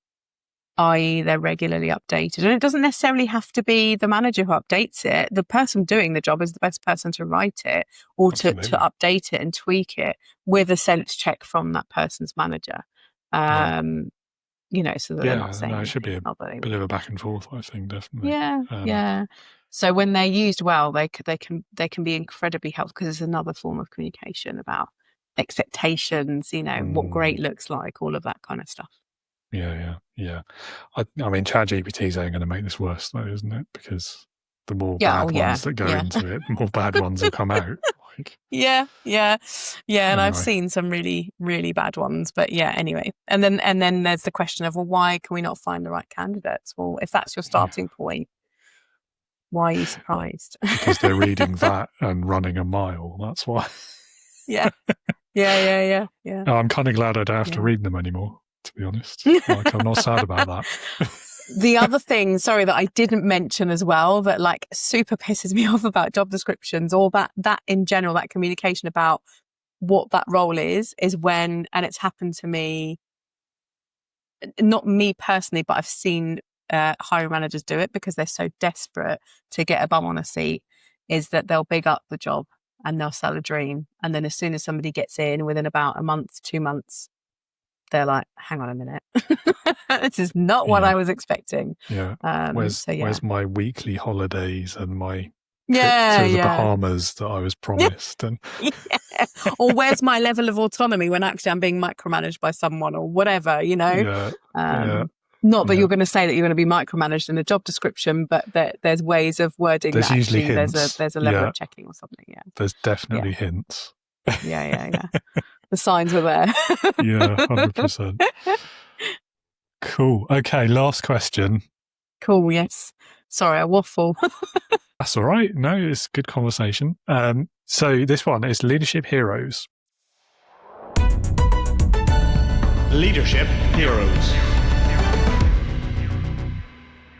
[SPEAKER 1] i.e. they're regularly updated, and it doesn't necessarily have to be the manager who updates it. The person doing the job is the best person to write it or to update it and tweak it with a sense check from that person's manager. So that they're not saying
[SPEAKER 2] it should be a bit of a back and forth, I think, definitely.
[SPEAKER 1] Yeah. So when they're used well, they can be incredibly helpful, because it's another form of communication about expectations, what great looks like, all of that kind of stuff.
[SPEAKER 2] Yeah. I mean, ChatGPT is only going to make this worse, though, isn't it? Because the more bad ones that go into it, the more bad ones will come out.
[SPEAKER 1] Yeah. And I've seen some really, really bad ones, but anyway. And then there's the question of, well, why can we not find the right candidates? Well, if that's your starting point, why are you surprised?
[SPEAKER 2] Because they're reading that and running a mile. That's why.
[SPEAKER 1] Yeah.
[SPEAKER 2] No, I'm kind of glad I don't have to read them anymore, to be honest. Like, I'm not sad about that.
[SPEAKER 1] The other thing, sorry, that I didn't mention as well, that like super pisses me off about job descriptions, or that in general, that communication about what that role is when, and it's happened to me, not me personally, but I've seen hiring managers do it because they're so desperate to get a bum on a seat, is that they'll big up the job and they'll sell a dream. And then as soon as somebody gets in, within about a month, 2 months, they're like, hang on a minute. This is not what I was expecting.
[SPEAKER 2] Yeah. Where's my weekly holidays and my trip to the Bahamas that I was promised? And
[SPEAKER 1] or where's my level of autonomy when actually I'm being micromanaged by someone, or whatever, Not that you're going to say that you're going to be micromanaged in a job description, but there's ways of wording
[SPEAKER 2] there's
[SPEAKER 1] that
[SPEAKER 2] usually
[SPEAKER 1] actually
[SPEAKER 2] hints.
[SPEAKER 1] there's a level of checking or something. Yeah.
[SPEAKER 2] There's definitely hints.
[SPEAKER 1] Yeah. The signs are there.
[SPEAKER 2] 100%. Cool. Okay, last question.
[SPEAKER 1] Cool, yes. Sorry, I waffle.
[SPEAKER 2] That's all right. No, it's good conversation. So this one is Leadership Heroes.
[SPEAKER 3] Leadership Heroes.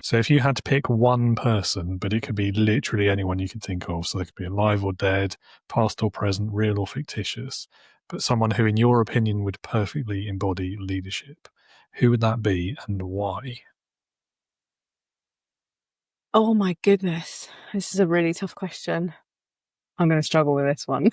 [SPEAKER 2] So if you had to pick one person, but it could be literally anyone you could think of, so they could be alive or dead, past or present, real or fictitious, but someone who, in your opinion, would perfectly embody leadership, who would that be and why?
[SPEAKER 1] Oh my goodness. This is a really tough question. I'm going to struggle with this one.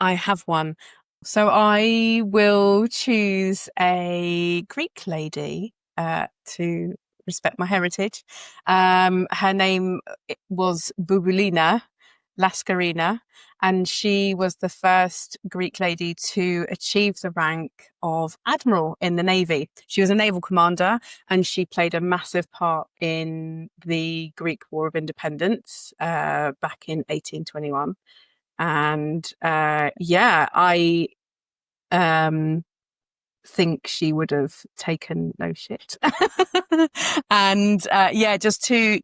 [SPEAKER 1] I have one. So I will choose a Greek lady to respect my heritage. Her name was Bouboulina Laskarina, and she was the first Greek lady to achieve the rank of admiral in the Navy. She was a naval commander, and she played a massive part in the Greek War of Independence back in 1821. And I think she would have taken no shit. And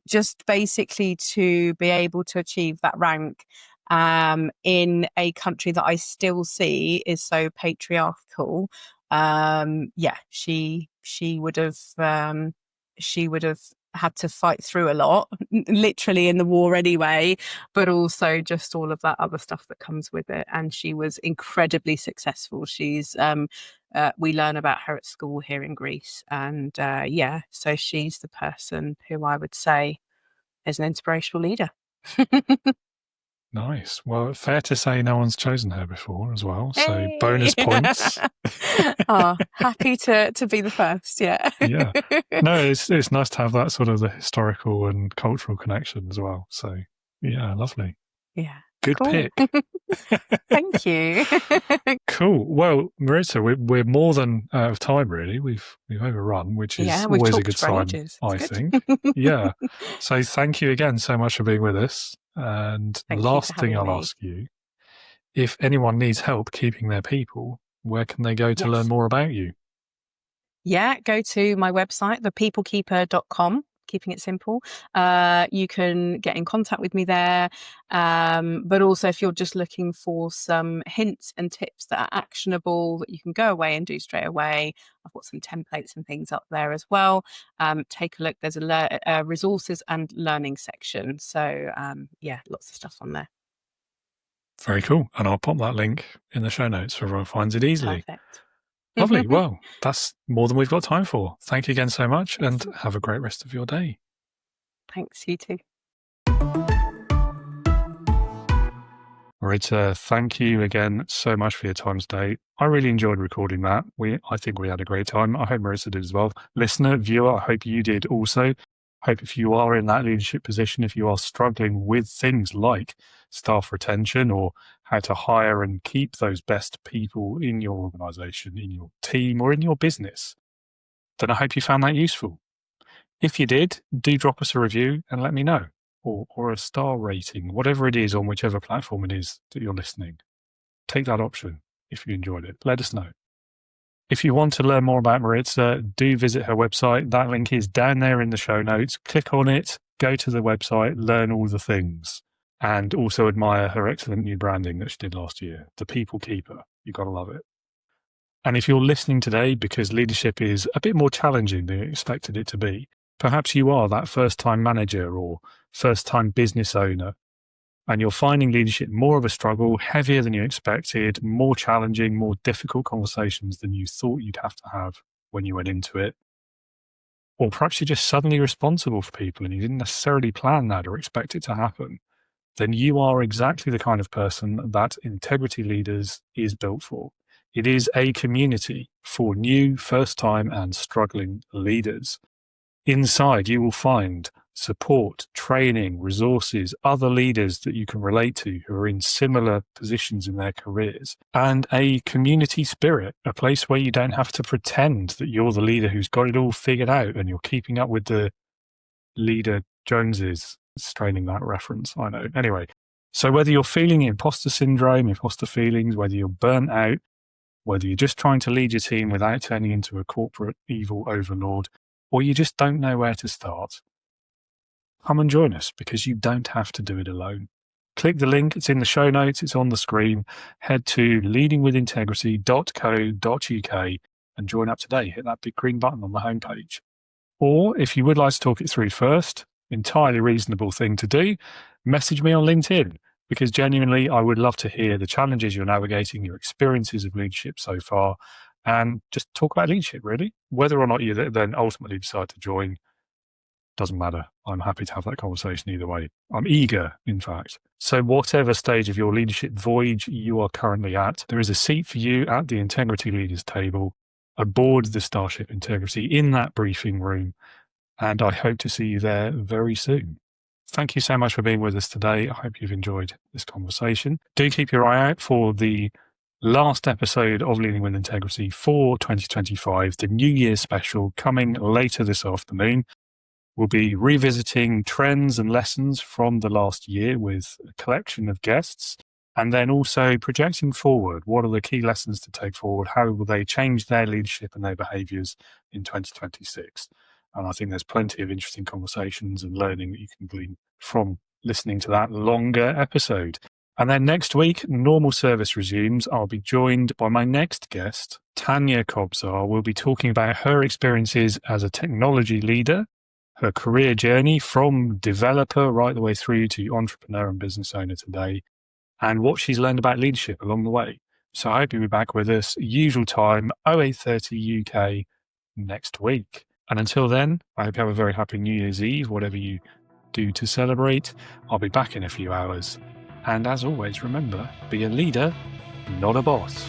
[SPEAKER 1] just basically to be able to achieve that rank in a country that I still see is so patriarchal. She would have had to fight through a lot, literally in the war anyway, but also just all of that other stuff that comes with it. And she was incredibly successful. She's we learn about her at school here in Greece, and so she's the person who I would say is an inspirational leader.
[SPEAKER 2] Nice. Well, fair to say no one's chosen her before as well, so bonus points.
[SPEAKER 1] Happy to be the first. Yeah.
[SPEAKER 2] No, it's nice to have that sort of the historical and cultural connection as well. So yeah, lovely.
[SPEAKER 1] Yeah.
[SPEAKER 2] Good
[SPEAKER 1] Cool.
[SPEAKER 2] pick.
[SPEAKER 1] Thank you.
[SPEAKER 2] Cool. Well, Maritza, we're more than out of time, really. We've overrun, which is
[SPEAKER 1] Yeah, we've
[SPEAKER 2] always a
[SPEAKER 1] talked
[SPEAKER 2] good
[SPEAKER 1] for
[SPEAKER 2] sign,
[SPEAKER 1] ages.
[SPEAKER 2] I
[SPEAKER 1] It's good.
[SPEAKER 2] think. Yeah. So thank you again so much for being with us. And
[SPEAKER 1] Thank you for
[SPEAKER 2] last thing
[SPEAKER 1] having
[SPEAKER 2] I'll
[SPEAKER 1] me.
[SPEAKER 2] ask you, if anyone needs help keeping their people, where can they go to learn
[SPEAKER 1] Yes.
[SPEAKER 2] more about you?
[SPEAKER 1] Yeah, go to my website, thepeoplekeeper.com, keeping it simple. You can get in contact with me there. But also, if you're just looking for some hints and tips that are actionable that you can go away and do straight away, I've got some templates and things up there as well. Take a look. There's a resources and learning section. So, yeah, lots of stuff on there.
[SPEAKER 2] Very cool. And I'll pop that link in the show notes so everyone finds it easily.
[SPEAKER 1] Perfect.
[SPEAKER 2] Lovely. Well, that's more than we've got time for. Thank you again so much and have a great rest of your day.
[SPEAKER 1] Thanks, you too.
[SPEAKER 2] Maritza, thank you again so much for your time today. I really enjoyed recording that. I think we had a great time. I hope Maritza did as well. Listener, viewer, I hope you did also. Hope if you are in that leadership position, if you are struggling with things like staff retention or how to hire and keep those best people in your organization, in your team, or in your business, then I hope you found that useful. If you did, do drop us a review and let me know, or a star rating, whatever it is on whichever platform it is that you're listening. Take that option if you enjoyed it. Let us know. If you want to learn more about Maritza, do visit her website. That link is down there in the show notes. Click on it, go to the website, learn all the things, and also admire her excellent new branding that she did last year, The People Keeper. You've got to love it. And if you're listening today because leadership is a bit more challenging than you expected it to be, perhaps you are that first-time manager or first-time business owner, and you're finding leadership more of a struggle, heavier than you expected, more challenging, more difficult conversations than you thought you'd have to have when you went into it. Or perhaps you're just suddenly responsible for people and you didn't necessarily plan that or expect it to happen. Then you are exactly the kind of person that Integrity Leaders is built for. It is a community for new, first-time and struggling leaders. Inside, you will find support, training, resources, other leaders that you can relate to who are in similar positions in their careers, and a community spirit, a place where you don't have to pretend that you're the leader who's got it all figured out and you're keeping up with the leader Joneses. Straining that reference, I know. Anyway, so whether you're feeling imposter syndrome, imposter feelings, whether you're burnt out, whether you're just trying to lead your team without turning into a corporate evil overlord, or you just don't know where to start, come and join us because you don't have to do it alone. Click the link, it's in the show notes, it's on the screen. Head to leadingwithintegrity.co.uk and join up today. Hit that big green button on the homepage. Or if you would like to talk it through first, entirely reasonable thing to do, message me on LinkedIn because genuinely I would love to hear the challenges you're navigating, your experiences of leadership so far, and just talk about leadership really. Whether or not you then ultimately decide to join, doesn't matter. I'm happy to have that conversation either way. I'm eager, in fact. So whatever stage of your leadership voyage you are currently at, there is a seat for you at the Integrity Leaders table aboard the Starship Integrity in that briefing room. And I hope to see you there very soon. Thank you so much for being with us today. I hope you've enjoyed this conversation. Do keep your eye out for the last episode of Leading with Integrity for 2025, the New Year's special coming later this afternoon. We'll be revisiting trends and lessons from the last year with a collection of guests, and then also projecting forward. What are the key lessons to take forward? How will they change their leadership and their behaviours in 2026? And I think there's plenty of interesting conversations and learning that you can glean from listening to that longer episode. And then next week, normal service resumes. I'll be joined by my next guest, Tanya Kobzar. We'll be talking about her experiences as a technology leader, her career journey from developer right the way through to entrepreneur and business owner today, and what she's learned about leadership along the way. So I hope you'll be back with us, usual time, 08:30 UK next week. And until then, I hope you have a very happy New Year's Eve, whatever you do to celebrate. I'll be back in a few hours. And as always, remember, be a leader, not a boss.